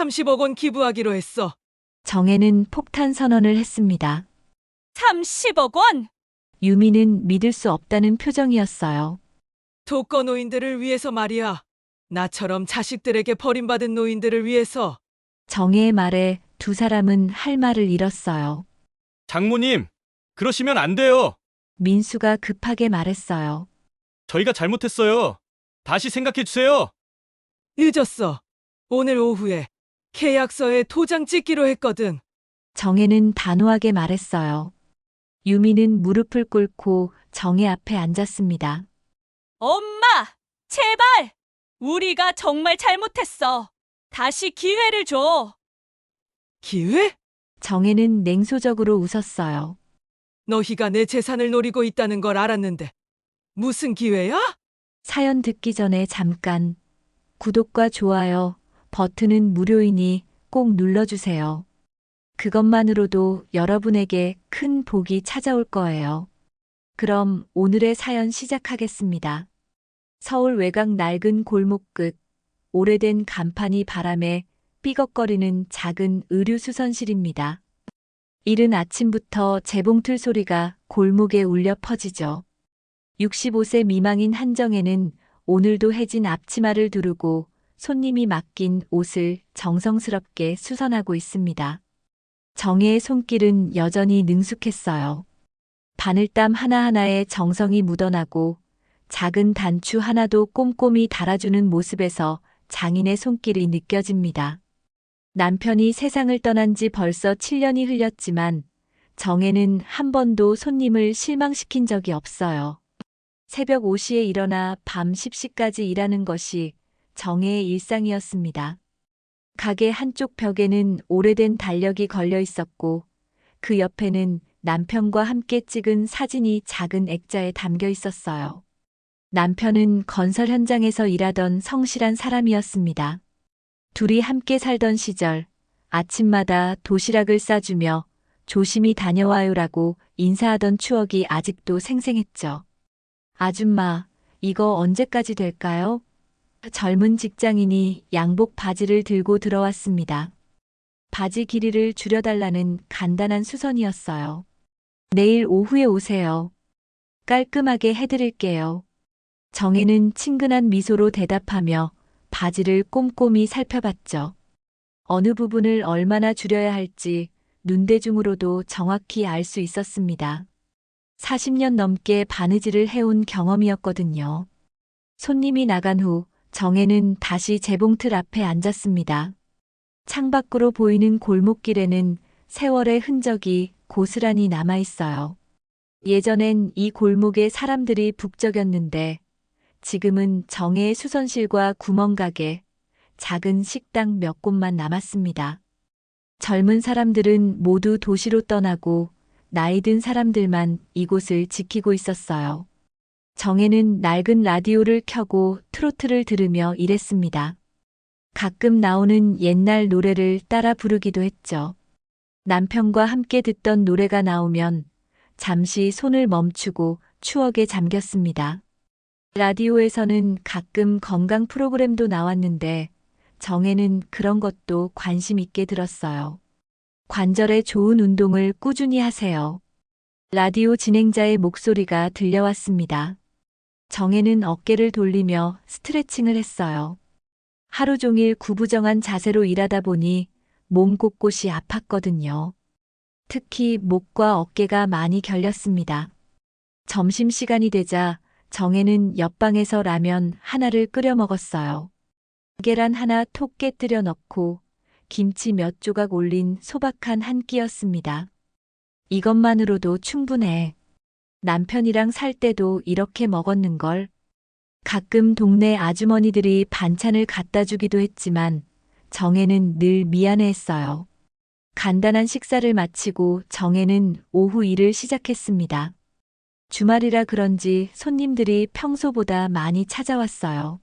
30억 원 기부하기로 했어. 정혜는 폭탄 선언을 했습니다. 30억 원? 유미는 믿을 수 없다는 표정이었어요. 독거노인들을 위해서 말이야. 나처럼 자식들에게 버림받은 노인들을 위해서. 정혜의 말에 두 사람은 할 말을 잃었어요. 장모님, 그러시면 안 돼요. 민수가 급하게 말했어요. 저희가 잘못했어요. 다시 생각해 주세요. 늦었어. 오늘 오후에 계약서에 도장 찍기로 했거든. 정혜는 단호하게 말했어요. 유미는 무릎을 꿇고 정혜 앞에 앉았습니다. 엄마, 제발! 우리가 정말 잘못했어. 다시 기회를 줘. 기회? 정혜는 냉소적으로 웃었어요. 너희가 내 재산을 노리고 있다는 걸 알았는데 무슨 기회야? 사연 듣기 전에 잠깐 구독과 좋아요 버튼은 무료이니 꼭 눌러주세요. 그것만으로도 여러분에게 큰 복이 찾아올 거예요. 그럼 오늘의 사연 시작하겠습니다. 서울 외곽 낡은 골목 끝 오래된 간판이 바람에 삐걱거리는 작은 의류수선실입니다. 이른 아침부터 재봉틀 소리가 골목에 울려 퍼지죠. 65세 미망인 한정혜는 오늘도 해진 앞치마를 두르고 손님이 맡긴 옷을 정성스럽게 수선하고 있습니다. 정혜의 손길은 여전히 능숙했어요. 바늘땀 하나하나에 정성이 묻어나고 작은 단추 하나도 꼼꼼히 달아주는 모습에서 장인의 손길이 느껴집니다. 남편이 세상을 떠난 지 벌써 7년이 흘렸지만 정혜는 한 번도 손님을 실망시킨 적이 없어요. 새벽 5시에 일어나 밤 10시까지 일하는 것이 정혜의 일상이었습니다. 가게 한쪽 벽에는 오래된 달력이 걸려 있었고 그 옆에는 남편과 함께 찍은 사진이 작은 액자에 담겨 있었어요. 남편은 건설 현장에서 일하던 성실한 사람이었습니다. 둘이 함께 살던 시절 아침마다 도시락을 싸주며 조심히 다녀와요라고 인사하던 추억이 아직도 생생했죠. 아줌마, 이거 언제까지 될까요? 젊은 직장인이 양복 바지를 들고 들어왔습니다. 바지 길이를 줄여달라는 간단한 수선이었어요. 내일 오후에 오세요. 깔끔하게 해드릴게요. 정혜는 친근한 미소로 대답하며 바지를 꼼꼼히 살펴봤죠. 어느 부분을 얼마나 줄여야 할지 눈대중으로도 정확히 알 수 있었습니다. 40년 넘게 바느질을 해온 경험이었거든요. 손님이 나간 후 정혜는 다시 재봉틀 앞에 앉았습니다. 창밖으로 보이는 골목길에는 세월의 흔적이 고스란히 남아있어요. 예전엔 이 골목에 사람들이 북적였는데 지금은 정혜의 수선실과 구멍가게, 작은 식당 몇 곳만 남았습니다. 젊은 사람들은 모두 도시로 떠나고 나이 든 사람들만 이곳을 지키고 있었어요. 정혜는 낡은 라디오를 켜고 트로트를 들으며 일했습니다. 가끔 나오는 옛날 노래를 따라 부르기도 했죠. 남편과 함께 듣던 노래가 나오면 잠시 손을 멈추고 추억에 잠겼습니다. 라디오에서는 가끔 건강 프로그램도 나왔는데 정혜는 그런 것도 관심 있게 들었어요. 관절에 좋은 운동을 꾸준히 하세요. 라디오 진행자의 목소리가 들려왔습니다. 정혜는 어깨를 돌리며 스트레칭을 했어요. 하루 종일 구부정한 자세로 일하다 보니 몸 곳곳이 아팠거든요. 특히 목과 어깨가 많이 결렸습니다. 점심시간이 되자 정혜는 옆방에서 라면 하나를 끓여 먹었어요. 계란 하나 톡 깨뜨려 넣고 김치 몇 조각 올린 소박한 한 끼였습니다. 이것만으로도 충분해. 남편이랑 살 때도 이렇게 먹었는걸. 가끔 동네 아주머니들이 반찬을 갖다 주기도 했지만 정혜는 늘 미안해했어요. 간단한 식사를 마치고 정혜는 오후 일을 시작했습니다. 주말이라 그런지 손님들이 평소보다 많이 찾아왔어요.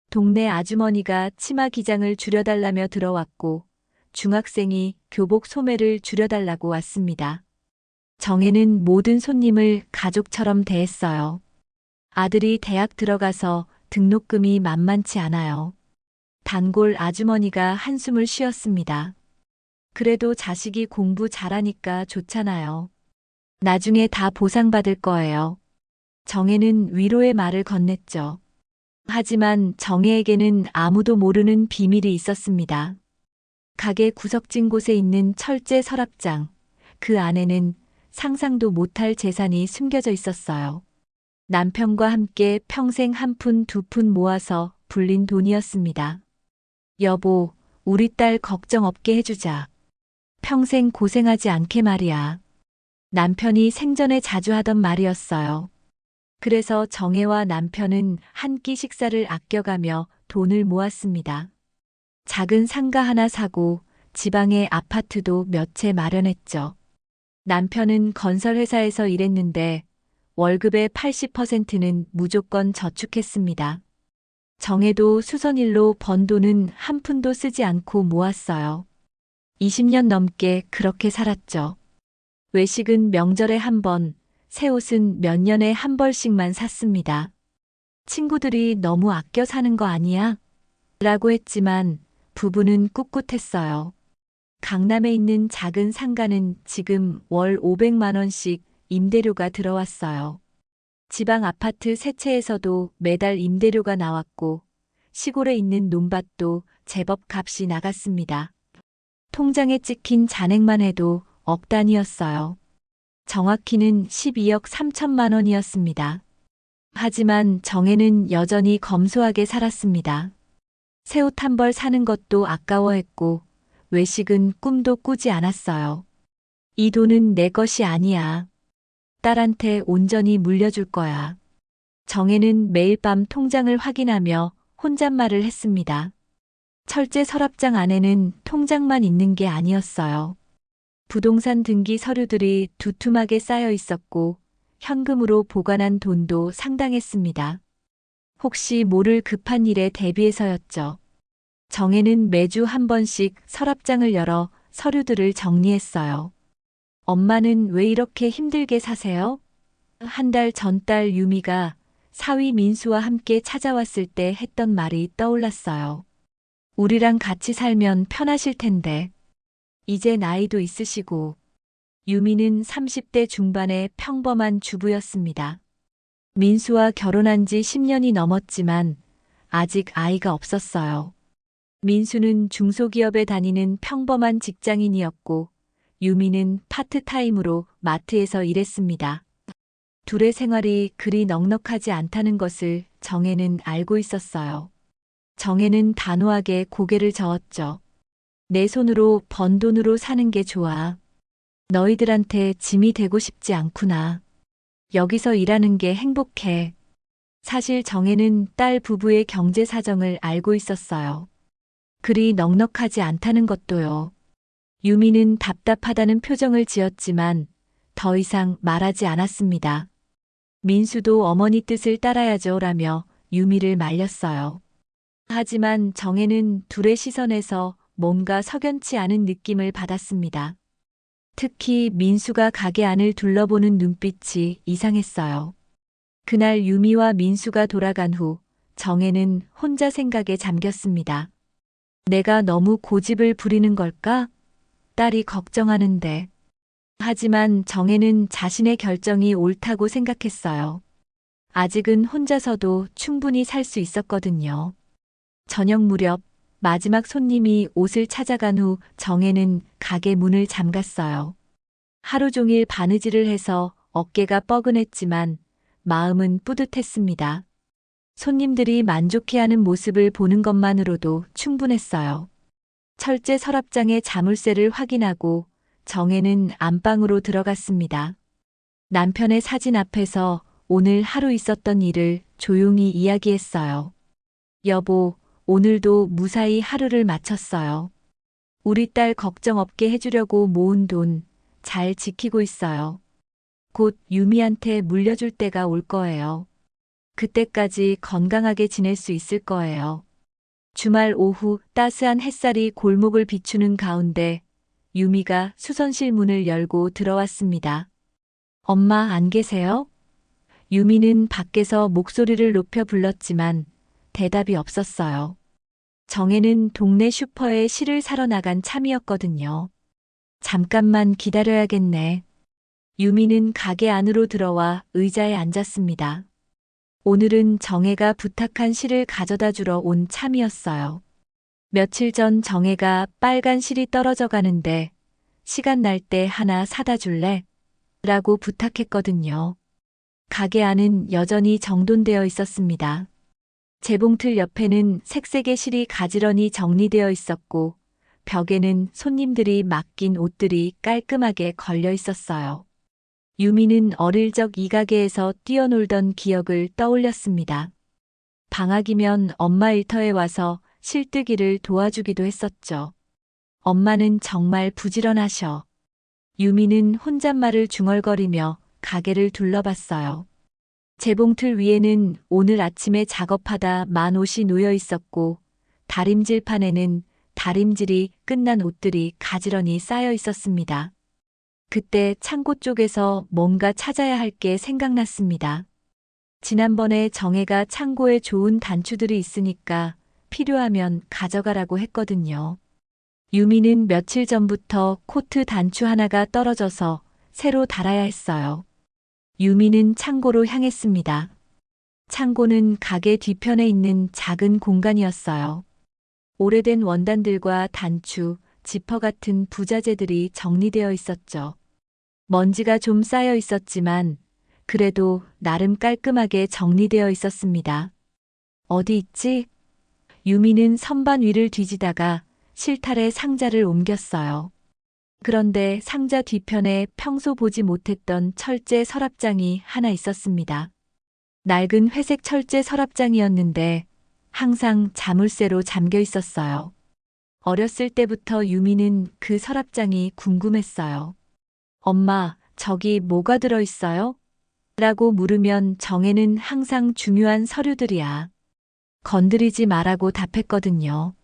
동네 아주머니가 치마 기장을 줄여달라며 들어왔고 중학생이 교복 소매를 줄여달라고 왔습니다. 정혜는 모든 손님을 가족처럼 대했어요. 아들이 대학 들어가서 등록금이 만만치 않아요. 단골 아주머니가 한숨을 쉬었습니다. 그래도 자식이 공부 잘하니까 좋잖아요. 나중에 다 보상받을 거예요. 정혜는 위로의 말을 건넸죠. 하지만 정혜에게는 아무도 모르는 비밀이 있었습니다. 가게 구석진 곳에 있는 철제 서랍장, 그 안에는 상상도 못할 재산이 숨겨져 있었어요. 남편과 함께 평생 한 푼 두 푼 모아서 불린 돈이었습니다. 여보, 우리 딸 걱정 없게 해주자. 평생 고생하지 않게 말이야. 남편이 생전에 자주 하던 말이었어요. 그래서 정혜와 남편은 한 끼 식사를 아껴가며 돈을 모았습니다. 작은 상가 하나 사고 지방에 아파트도 몇 채 마련했죠. 남편은 건설회사에서 일했는데 월급의 80%는 무조건 저축했습니다. 정혜도 수선일로 번 돈은 한 푼도 쓰지 않고 모았어요. 20년 넘게 그렇게 살았죠. 외식은 명절에 한 번, 새 옷은 몇 년에 한 벌씩만 샀습니다. 친구들이 너무 아껴 사는 거 아니야? 라고 했지만 부부는 꿋꿋했어요. 강남에 있는 작은 상가는 지금 월 500만 원씩 임대료가 들어왔어요. 지방 아파트 세 채에서도 매달 임대료가 나왔고 시골에 있는 논밭도 제법 값이 나갔습니다. 통장에 찍힌 잔액만 해도 억 단위였어요. 정확히는 12억 3천만 원이었습니다. 하지만 정혜는 여전히 검소하게 살았습니다. 새 옷 한 벌 사는 것도 아까워했고 외식은 꿈도 꾸지 않았어요. 이 돈은 내 것이 아니야. 딸한테 온전히 물려줄 거야. 정혜는 매일 밤 통장을 확인하며 혼잣말을 했습니다. 철제 서랍장 안에는 통장만 있는 게 아니었어요. 부동산 등기 서류들이 두툼하게 쌓여 있었고 현금으로 보관한 돈도 상당했습니다. 혹시 모를 급한 일에 대비해서였죠. 정혜는 매주 한 번씩 서랍장을 열어 서류들을 정리했어요. 엄마는 왜 이렇게 힘들게 사세요? 한 달 전 딸 유미가 사위 민수와 함께 찾아왔을 때 했던 말이 떠올랐어요. 우리랑 같이 살면 편하실 텐데. 이제 나이도 있으시고. 유미는 30대 중반의 평범한 주부였습니다. 민수와 결혼한 지 10년이 넘었지만 아직 아이가 없었어요. 민수는 중소기업에 다니는 평범한 직장인이었고 유미는 파트타임으로 마트에서 일했습니다. 둘의 생활이 그리 넉넉하지 않다는 것을 정혜는 알고 있었어요. 정혜는 단호하게 고개를 저었죠. 내 손으로 번 돈으로 사는 게 좋아. 너희들한테 짐이 되고 싶지 않구나. 여기서 일하는 게 행복해. 사실 정혜는 딸 부부의 경제 사정을 알고 있었어요. 그리 넉넉하지 않다는 것도요. 유미는 답답하다는 표정을 지었지만 더 이상 말하지 않았습니다. 민수도 어머니 뜻을 따라야죠라며 유미를 말렸어요. 하지만 정혜는 둘의 시선에서 뭔가 석연치 않은 느낌을 받았습니다. 특히 민수가 가게 안을 둘러보는 눈빛이 이상했어요. 그날 유미와 민수가 돌아간 후 정혜는 혼자 생각에 잠겼습니다. 내가 너무 고집을 부리는 걸까? 딸이 걱정하는데. 하지만 정혜는 자신의 결정이 옳다고 생각했어요. 아직은 혼자서도 충분히 살 수 있었거든요. 저녁 무렵 마지막 손님이 옷을 찾아간 후 정혜는 가게 문을 잠갔어요. 하루 종일 바느질을 해서 어깨가 뻐근했지만 마음은 뿌듯했습니다. 손님들이 만족해하는 모습을 보는 것만으로도 충분했어요. 철제 서랍장의 자물쇠를 확인하고 정혜는 안방으로 들어갔습니다. 남편의 사진 앞에서 오늘 하루 있었던 일을 조용히 이야기했어요. 여보, 오늘도 무사히 하루를 마쳤어요. 우리 딸 걱정 없게 해주려고 모은 돈 잘 지키고 있어요. 곧 유미한테 물려줄 때가 올 거예요. 그때까지 건강하게 지낼 수 있을 거예요. 주말 오후 따스한 햇살이 골목을 비추는 가운데 유미가 수선실 문을 열고 들어왔습니다. 엄마 안 계세요? 유미는 밖에서 목소리를 높여 불렀지만 대답이 없었어요. 정혜는 동네 슈퍼에 실을 사러 나간 참이었거든요. 잠깐만 기다려야겠네. 유미는 가게 안으로 들어와 의자에 앉았습니다. 오늘은 정혜가 부탁한 실을 가져다 주러 온 참이었어요. 며칠 전 정혜가 빨간 실이 떨어져 가는데 시간 날 때 하나 사다 줄래? 라고 부탁했거든요. 가게 안은 여전히 정돈되어 있었습니다. 재봉틀 옆에는 색색의 실이 가지런히 정리되어 있었고 벽에는 손님들이 맡긴 옷들이 깔끔하게 걸려 있었어요. 유미는 어릴 적 이 가게에서 뛰어놀던 기억을 떠올렸습니다. 방학이면 엄마 일터에 와서 실뜨기를 도와주기도 했었죠. 엄마는 정말 부지런하셔. 유미는 혼잣말을 중얼거리며 가게를 둘러봤어요. 재봉틀 위에는 오늘 아침에 작업하다 만 옷이 놓여 있었고 다림질판에는 다림질이 끝난 옷들이 가지런히 쌓여 있었습니다. 그때 창고 쪽에서 뭔가 찾아야 할 게 생각났습니다. 지난번에 정혜가 창고에 좋은 단추들이 있으니까 필요하면 가져가라고 했거든요. 유미는 며칠 전부터 코트 단추 하나가 떨어져서 새로 달아야 했어요. 유미는 창고로 향했습니다. 창고는 가게 뒤편에 있는 작은 공간이었어요. 오래된 원단들과 단추, 지퍼 같은 부자재들이 정리되어 있었죠. 먼지가 좀 쌓여 있었지만 그래도 나름 깔끔하게 정리되어 있었습니다. 어디 있지? 유미는 선반 위를 뒤지다가 실타래 상자를 옮겼어요. 그런데 상자 뒤편에 평소 보지 못했던 철제 서랍장이 하나 있었습니다. 낡은 회색 철제 서랍장이었는데 항상 자물쇠로 잠겨 있었어요. 어렸을 때부터 유미는 그 서랍장이 궁금했어요. 엄마, 저기 뭐가 들어있어요? 라고 물으면 정혜는 항상 중요한 서류들이야. 건드리지 말라고 답했거든요.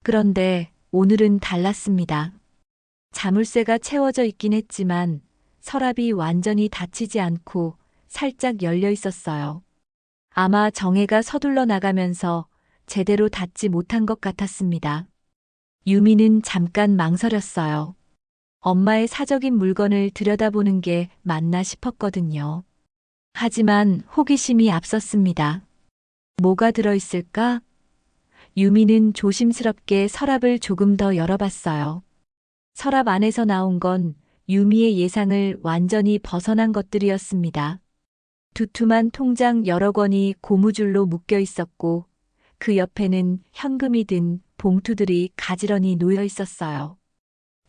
그런데 오늘은 달랐습니다. 자물쇠가 채워져 있긴 했지만 서랍이 완전히 닫히지 않고 살짝 열려 있었어요. 아마 정혜가 서둘러 나가면서 제대로 닫지 못한 것 같았습니다. 유미는 잠깐 망설였어요. 엄마의 사적인 물건을 들여다보는 게 맞나 싶었거든요. 하지만 호기심이 앞섰습니다. 뭐가 들어있을까? 유미는 조심스럽게 서랍을 조금 더 열어봤어요. 서랍 안에서 나온 건 유미의 예상을 완전히 벗어난 것들이었습니다. 두툼한 통장 여러 권이 고무줄로 묶여 있었고 그 옆에는 현금이 든 봉투들이 가지런히 놓여 있었어요.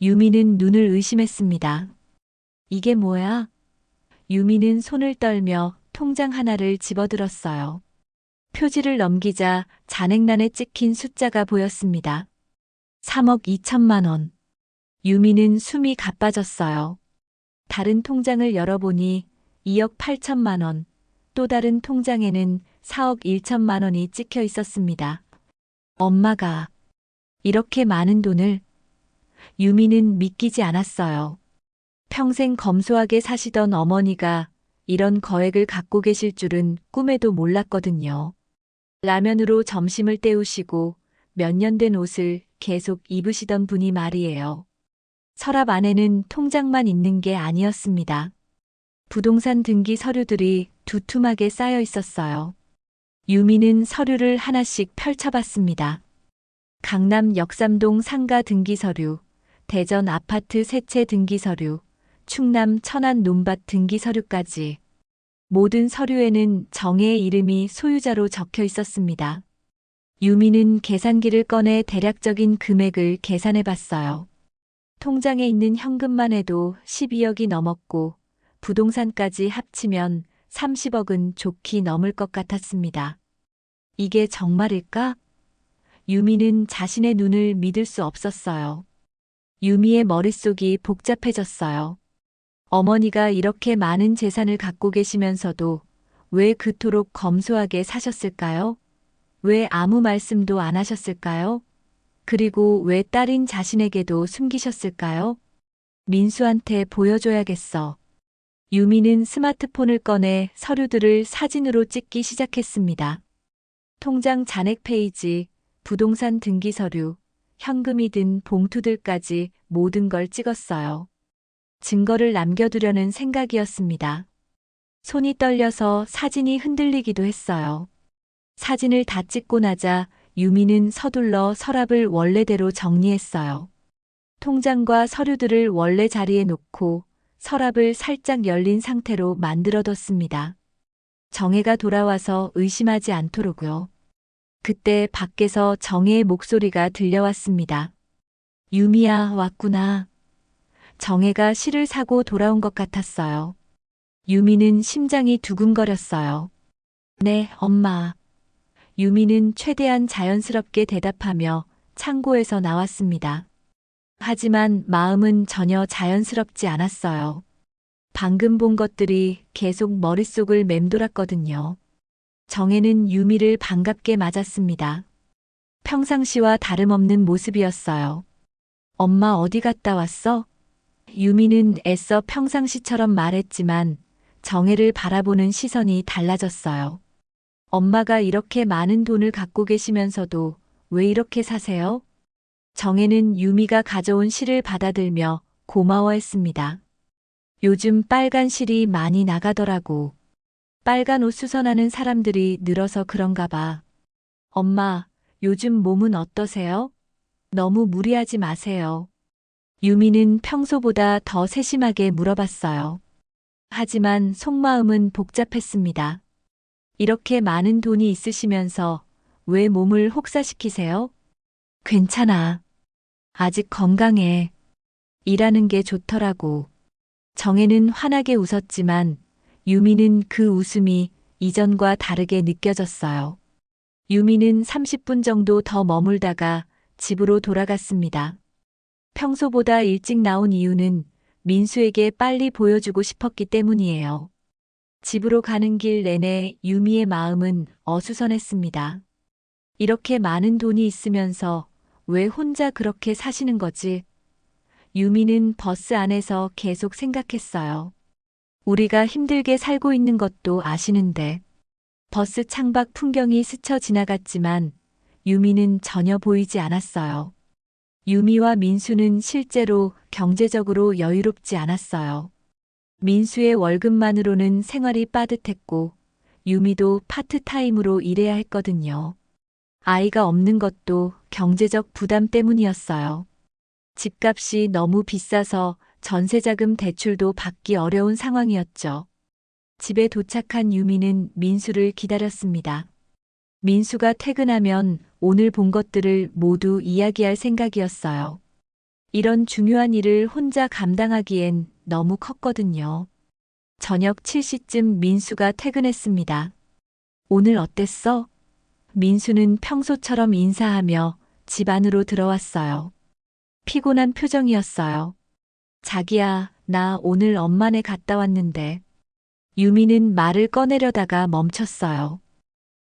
유미는 눈을 의심했습니다. 이게 뭐야? 유미는 손을 떨며 통장 하나를 집어들었어요. 표지를 넘기자 잔액란에 찍힌 숫자가 보였습니다. 3억 2천만 원. 유미는 숨이 가빠졌어요. 다른 통장을 열어보니 2억 8천만 원, 또 다른 통장에는 4억 1천만 원이 찍혀 있었습니다. 엄마가 이렇게 많은 돈을? 유미는 믿기지 않았어요. 평생 검소하게 사시던 어머니가 이런 거액을 갖고 계실 줄은 꿈에도 몰랐거든요. 라면으로 점심을 때우시고 몇 년 된 옷을 계속 입으시던 분이 말이에요. 서랍 안에는 통장만 있는 게 아니었습니다. 부동산 등기 서류들이 두툼하게 쌓여 있었어요. 유미는 서류를 하나씩 펼쳐봤습니다. 강남 역삼동 상가 등기 서류, 대전 아파트 세채 등기 서류, 충남 천안 논밭 등기 서류까지. 모든 서류에는 정혜의 이름이 소유자로 적혀 있었습니다. 유미는 계산기를 꺼내 대략적인 금액을 계산해 봤어요. 통장에 있는 현금만 해도 12억이 넘었고 부동산까지 합치면 30억은 좋게 넘을 것 같았습니다. 이게 정말일까? 유미는 자신의 눈을 믿을 수 없었어요. 유미의 머릿속이 복잡해졌어요. 어머니가 이렇게 많은 재산을 갖고 계시면서도 왜 그토록 검소하게 사셨을까요? 왜 아무 말씀도 안 하셨을까요? 그리고 왜 딸인 자신에게도 숨기셨을까요? 민수한테 보여줘야겠어. 유미는 스마트폰을 꺼내 서류들을 사진으로 찍기 시작했습니다. 통장 잔액 페이지, 부동산 등기 서류, 현금이 든 봉투들까지 모든 걸 찍었어요. 증거를 남겨두려는 생각이었습니다. 손이 떨려서 사진이 흔들리기도 했어요. 사진을 다 찍고 나자 유미는 서둘러 서랍을 원래대로 정리했어요. 통장과 서류들을 원래 자리에 놓고 서랍을 살짝 열린 상태로 만들어뒀습니다. 정혜가 돌아와서 의심하지 않도록요. 그때 밖에서 정혜의 목소리가 들려왔습니다. 유미야, 왔구나. 정혜가 실을 사고 돌아온 것 같았어요. 유미는 심장이 두근거렸어요. 네, 엄마. 유미는 최대한 자연스럽게 대답하며 창고에서 나왔습니다. 하지만 마음은 전혀 자연스럽지 않았어요. 방금 본 것들이 계속 머릿속을 맴돌았거든요. 정혜는 유미를 반갑게 맞았습니다. 평상시와 다름없는 모습이었어요. 엄마 어디 갔다 왔어? 유미는 애써 평상시처럼 말했지만 정혜를 바라보는 시선이 달라졌어요. 엄마가 이렇게 많은 돈을 갖고 계시면서도 왜 이렇게 사세요? 정혜는 유미가 가져온 실을 받아들며 고마워했습니다. 요즘 빨간 실이 많이 나가더라고. 빨간 옷 수선하는 사람들이 늘어서 그런가 봐. 엄마, 요즘 몸은 어떠세요? 너무 무리하지 마세요. 유미는 평소보다 더 세심하게 물어봤어요. 하지만 속마음은 복잡했습니다. 이렇게 많은 돈이 있으시면서 왜 몸을 혹사시키세요? 괜찮아. 아직 건강해. 일하는 게 좋더라고. 정혜는 환하게 웃었지만 유미는 그 웃음이 이전과 다르게 느껴졌어요. 유미는 30분 정도 더 머물다가 집으로 돌아갔습니다. 평소보다 일찍 나온 이유는 민수에게 빨리 보여주고 싶었기 때문이에요. 집으로 가는 길 내내 유미의 마음은 어수선했습니다. 이렇게 많은 돈이 있으면서 왜 혼자 그렇게 사시는 거지? 유미는 버스 안에서 계속 생각했어요. 우리가 힘들게 살고 있는 것도 아시는데. 버스 창밖 풍경이 스쳐 지나갔지만 유미는 전혀 보이지 않았어요. 유미와 민수는 실제로 경제적으로 여유롭지 않았어요. 민수의 월급만으로는 생활이 빠듯했고 유미도 파트타임으로 일해야 했거든요. 아이가 없는 것도 경제적 부담 때문이었어요. 집값이 너무 비싸서 전세자금 대출도 받기 어려운 상황이었죠. 집에 도착한 유미는 민수를 기다렸습니다. 민수가 퇴근하면 오늘 본 것들을 모두 이야기할 생각이었어요. 이런 중요한 일을 혼자 감당하기엔 너무 컸거든요. 저녁 7시쯤 민수가 퇴근했습니다. 오늘 어땠어? 민수는 평소처럼 인사하며 집 안으로 들어왔어요. 피곤한 표정이었어요. 자기야, 나 오늘 엄마네 갔다 왔는데. 유미는 말을 꺼내려다가 멈췄어요.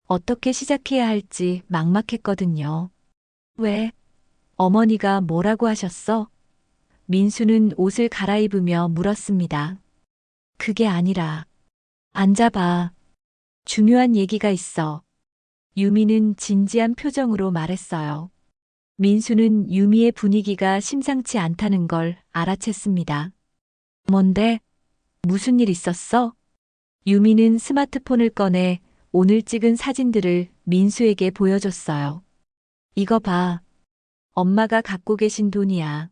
어떻게 시작해야 할지 막막했거든요. 왜? 어머니가 뭐라고 하셨어? 민수는 옷을 갈아입으며 물었습니다. 그게 아니라. 앉아봐. 중요한 얘기가 있어. 유미는 진지한 표정으로 말했어요. 민수는 유미의 분위기가 심상치 않다는 걸 알아챘습니다. 뭔데? 무슨 일 있었어? 유미는 스마트폰을 꺼내 오늘 찍은 사진들을 민수에게 보여줬어요. 이거 봐. 엄마가 갖고 계신 돈이야.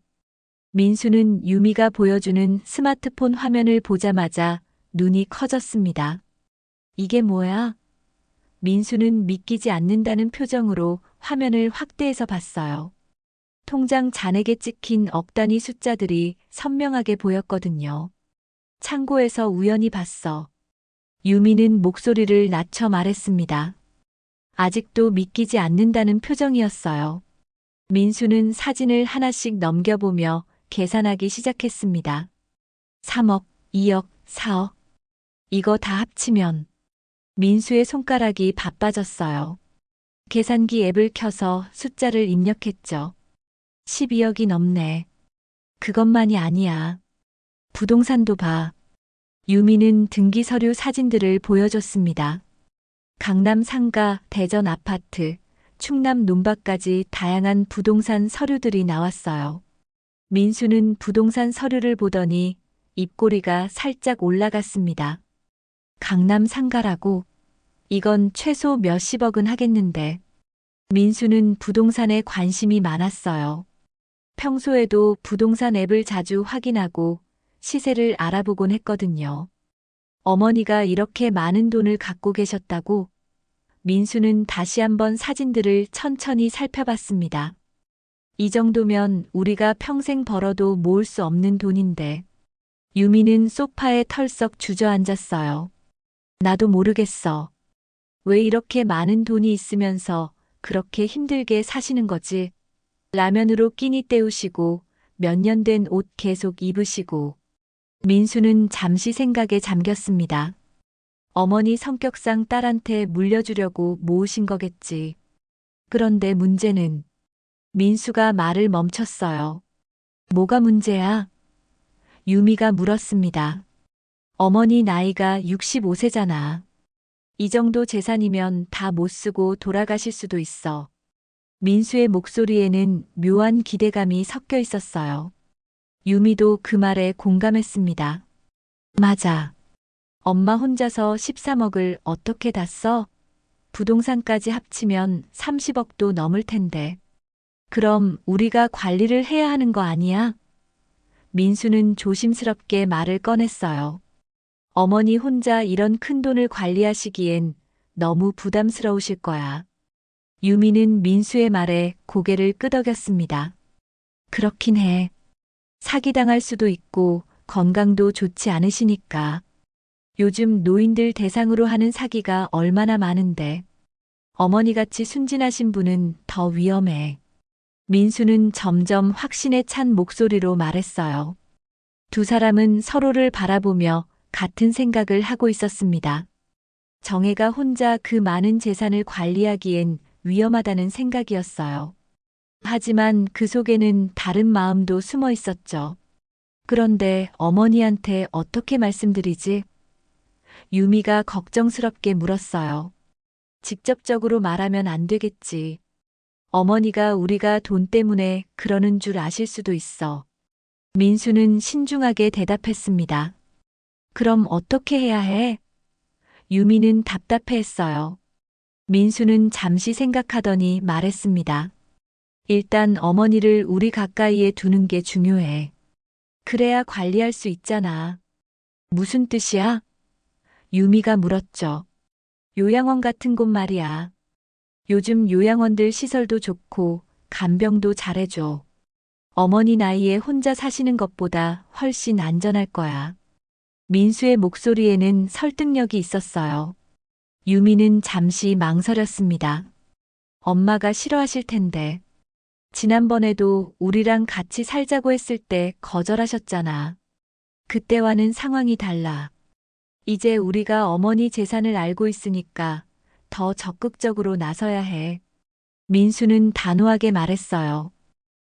민수는 유미가 보여주는 스마트폰 화면을 보자마자 눈이 커졌습니다. 이게 뭐야? 민수는 믿기지 않는다는 표정으로 화면을 확대해서 봤어요. 통장 잔액에 찍힌 억 단위 숫자들이 선명하게 보였거든요. 창고에서 우연히 봤어. 유미는 목소리를 낮춰 말했습니다. 아직도 믿기지 않는다는 표정이었어요. 민수는 사진을 하나씩 넘겨보며 계산하기 시작했습니다. 3억, 2억, 4억. 이거 다 합치면. 민수의 손가락이 바빠졌어요. 계산기 앱을 켜서 숫자를 입력했죠. 12억이 넘네. 그것만이 아니야. 부동산도 봐. 유미는 등기 서류 사진들을 보여줬습니다. 강남 상가, 대전 아파트, 충남 논밭까지 다양한 부동산 서류들이 나왔어요. 민수는 부동산 서류를 보더니 입꼬리가 살짝 올라갔습니다. 강남 상가라고? 이건 최소 몇십억은 하겠는데. 민수는 부동산에 관심이 많았어요. 평소에도 부동산 앱을 자주 확인하고 시세를 알아보곤 했거든요. 어머니가 이렇게 많은 돈을 갖고 계셨다고? 민수는 다시 한번 사진들을 천천히 살펴봤습니다. 이 정도면 우리가 평생 벌어도 모을 수 없는 돈인데. 유미는 소파에 털썩 주저앉았어요. 나도 모르겠어. 왜 이렇게 많은 돈이 있으면서 그렇게 힘들게 사시는 거지? 라면으로 끼니 때우시고 몇 년 된 옷 계속 입으시고. 민수는 잠시 생각에 잠겼습니다. 어머니 성격상 딸한테 물려주려고 모으신 거겠지. 그런데 문제는 민수가 말을 멈췄어요. 뭐가 문제야? 유미가 물었습니다. 어머니 나이가 65세잖아. 이 정도 재산이면 다 못 쓰고 돌아가실 수도 있어. 민수의 목소리에는 묘한 기대감이 섞여 있었어요. 유미도 그 말에 공감했습니다. 맞아. 엄마 혼자서 13억을 어떻게 다 써? 부동산까지 합치면 30억도 넘을 텐데. 그럼 우리가 관리를 해야 하는 거 아니야? 민수는 조심스럽게 말을 꺼냈어요. 어머니 혼자 이런 큰 돈을 관리하시기엔 너무 부담스러우실 거야. 유미는 민수의 말에 고개를 끄덕였습니다. 그렇긴 해. 사기당할 수도 있고 건강도 좋지 않으시니까. 요즘 노인들 대상으로 하는 사기가 얼마나 많은데. 어머니같이 순진하신 분은 더 위험해. 민수는 점점 확신에 찬 목소리로 말했어요. 두 사람은 서로를 바라보며 같은 생각을 하고 있었습니다. 정혜가 혼자 그 많은 재산을 관리하기엔 위험하다는 생각이었어요. 하지만 그 속에는 다른 마음도 숨어 있었죠. 그런데 어머니한테 어떻게 말씀드리지? 유미가 걱정스럽게 물었어요. 직접적으로 말하면 안 되겠지. 어머니가 우리가 돈 때문에 그러는 줄 아실 수도 있어. 민수는 신중하게 대답했습니다. 그럼 어떻게 해야 해? 유미는 답답해했어요. 민수는 잠시 생각하더니 말했습니다. 일단 어머니를 우리 가까이에 두는 게 중요해. 그래야 관리할 수 있잖아. 무슨 뜻이야? 유미가 물었죠. 요양원 같은 곳 말이야. 요즘 요양원들 시설도 좋고 간병도 잘해줘. 어머니 나이에 혼자 사시는 것보다 훨씬 안전할 거야. 민수의 목소리에는 설득력이 있었어요. 유미는 잠시 망설였습니다. 엄마가 싫어하실 텐데. 지난번에도 우리랑 같이 살자고 했을 때 거절하셨잖아. 그때와는 상황이 달라. 이제 우리가 어머니 재산을 알고 있으니까 더 적극적으로 나서야 해. 민수는 단호하게 말했어요.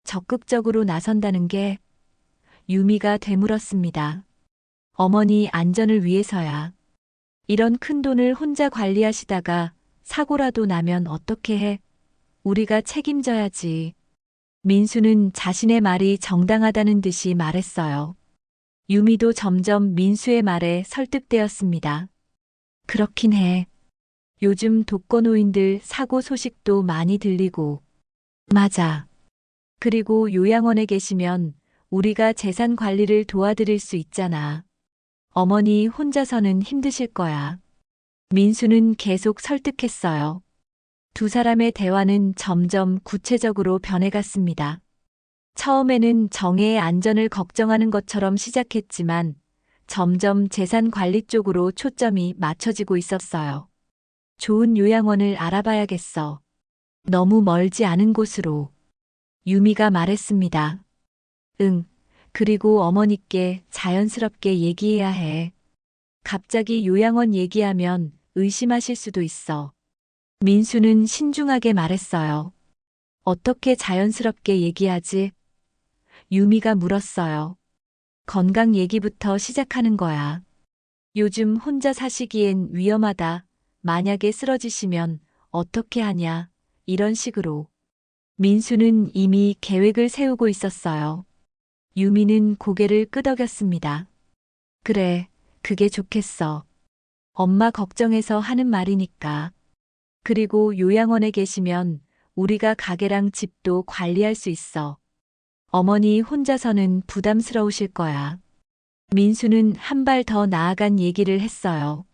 적극적으로 나선다는 게? 유미가 되물었습니다. 어머니 안전을 위해서야. 이런 큰 돈을 혼자 관리하시다가 사고라도 나면 어떻게 해? 우리가 책임져야지. 민수는 자신의 말이 정당하다는 듯이 말했어요. 유미도 점점 민수의 말에 설득되었습니다. 그렇긴 해. 요즘 독거노인들 사고 소식도 많이 들리고. 맞아. 그리고 요양원에 계시면 우리가 재산 관리를 도와드릴 수 있잖아. 어머니 혼자서는 힘드실 거야. 민수는 계속 설득했어요. 두 사람의 대화는 점점 구체적으로 변해갔습니다. 처음에는 정혜의 안전을 걱정하는 것처럼 시작했지만 점점 재산 관리 쪽으로 초점이 맞춰지고 있었어요. 좋은 요양원을 알아봐야겠어. 너무 멀지 않은 곳으로. 유미가 말했습니다. 응. 그리고 어머니께 자연스럽게 얘기해야 해. 갑자기 요양원 얘기하면 의심하실 수도 있어. 민수는 신중하게 말했어요. 어떻게 자연스럽게 얘기하지? 유미가 물었어요. 건강 얘기부터 시작하는 거야. 요즘 혼자 사시기엔 위험하다. 만약에 쓰러지시면 어떻게 하냐? 이런 식으로. 민수는 이미 계획을 세우고 있었어요. 유미는 고개를 끄덕였습니다. 그래, 그게 좋겠어. 엄마 걱정해서 하는 말이니까. 그리고 요양원에 계시면 우리가 가게랑 집도 관리할 수 있어. 어머니 혼자서는 부담스러우실 거야. 민수는 한 발 더 나아간 얘기를 했어요.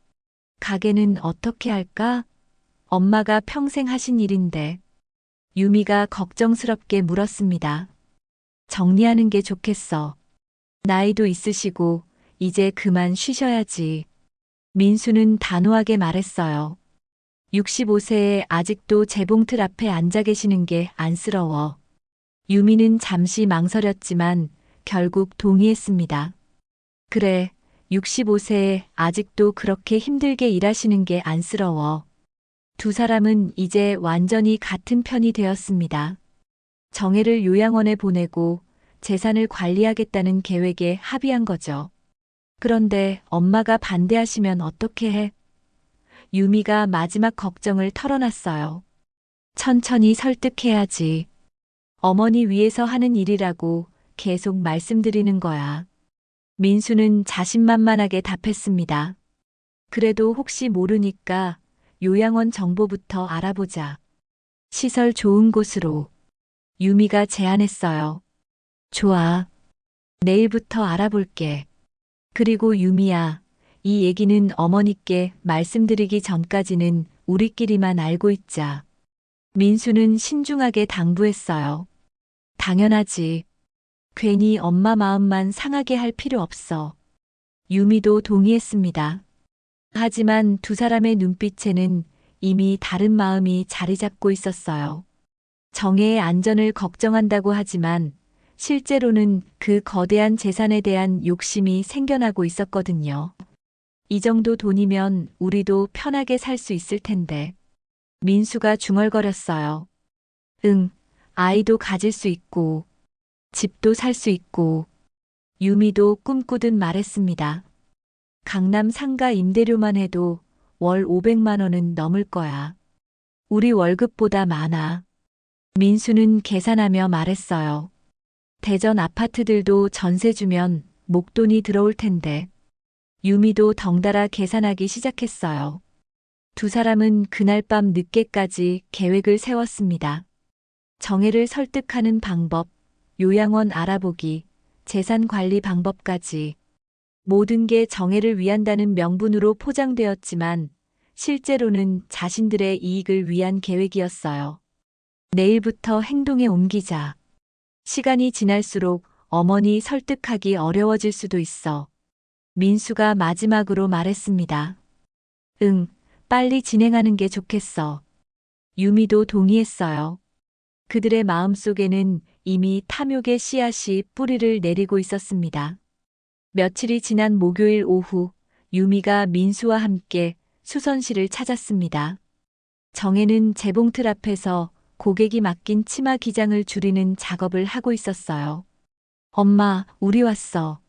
가게는 어떻게 할까? 엄마가 평생 하신 일인데. 유미가 걱정스럽게 물었습니다. 정리하는 게 좋겠어. 나이도 있으시고 이제 그만 쉬셔야지. 민수는 단호하게 말했어요. 65세에 아직도 재봉틀 앞에 앉아 계시는 게 안쓰러워. 유미는 잠시 망설였지만 결국 동의했습니다. 그래, 65세에 아직도 그렇게 힘들게 일하시는 게 안쓰러워. 두 사람은 이제 완전히 같은 편이 되었습니다. 정혜를 요양원에 보내고 재산을 관리하겠다는 계획에 합의한 거죠. 그런데 엄마가 반대하시면 어떻게 해? 유미가 마지막 걱정을 털어놨어요. 천천히 설득해야지. 어머니 위해서 하는 일이라고 계속 말씀드리는 거야. 민수는 자신만만하게 답했습니다. 그래도 혹시 모르니까 요양원 정보부터 알아보자. 시설 좋은 곳으로. 유미가 제안했어요. 좋아. 내일부터 알아볼게. 그리고 유미야, 이 얘기는 어머니께 말씀드리기 전까지는 우리끼리만 알고 있자. 민수는 신중하게 당부했어요. 당연하지. 괜히 엄마 마음만 상하게 할 필요 없어. 유미도 동의했습니다. 하지만 두 사람의 눈빛에는 이미 다른 마음이 자리 잡고 있었어요. 정혜의 안전을 걱정한다고 하지만 실제로는 그 거대한 재산에 대한 욕심이 생겨나고 있었거든요. 이 정도 돈이면 우리도 편하게 살 수 있을 텐데. 민수가 중얼거렸어요. 응, 아이도 가질 수 있고, 집도 살 수 있고. 유미도 꿈꾸듯 말했습니다. 강남 상가 임대료만 해도 월 500만 원은 넘을 거야. 우리 월급보다 많아. 민수는 계산하며 말했어요. 대전 아파트들도 전세 주면 목돈이 들어올 텐데. 유미도 덩달아 계산하기 시작했어요. 두 사람은 그날 밤 늦게까지 계획을 세웠습니다. 정혜를 설득하는 방법, 요양원 알아보기, 재산 관리 방법까지. 모든 게 정혜를 위한다는 명분으로 포장되었지만 실제로는 자신들의 이익을 위한 계획이었어요. 내일부터 행동에 옮기자. 시간이 지날수록 어머니 설득하기 어려워질 수도 있어. 민수가 마지막으로 말했습니다. 응, 빨리 진행하는 게 좋겠어. 유미도 동의했어요. 그들의 마음속에는 이미 탐욕의 씨앗이 뿌리를 내리고 있었습니다. 며칠이 지난 목요일 오후, 유미가 민수와 함께 수선실을 찾았습니다. 정혜는 재봉틀 앞에서 고객이 맡긴 치마 기장을 줄이는 작업을 하고 있었어요. 엄마, 우리 왔어.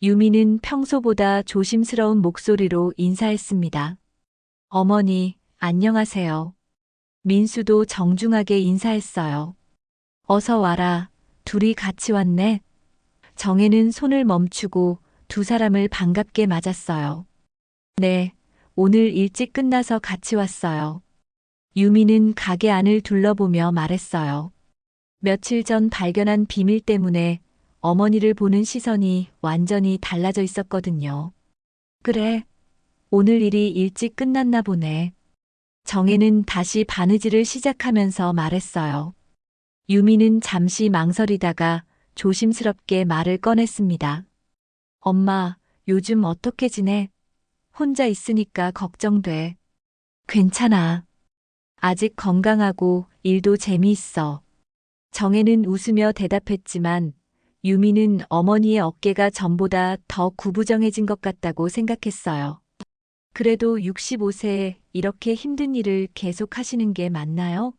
유미는 평소보다 조심스러운 목소리로 인사했습니다. 어머니, 안녕하세요. 민수도 정중하게 인사했어요. 어서 와라. 둘이 같이 왔네. 정혜는 손을 멈추고 두 사람을 반갑게 맞았어요. 네, 오늘 일찍 끝나서 같이 왔어요. 유미는 가게 안을 둘러보며 말했어요. 며칠 전 발견한 비밀 때문에 어머니를 보는 시선이 완전히 달라져 있었거든요. 그래, 오늘 일이 일찍 끝났나 보네. 정혜는 다시 바느질을 시작하면서 말했어요. 유미는 잠시 망설이다가 조심스럽게 말을 꺼냈습니다. 엄마, 요즘 어떻게 지내? 혼자 있으니까 걱정돼. 괜찮아. 아직 건강하고 일도 재미있어. 정혜는 웃으며 대답했지만 유미는 어머니의 어깨가 전보다 더 구부정해진 것 같다고 생각했어요. 그래도 65세에 이렇게 힘든 일을 계속 하시는 게 맞나요?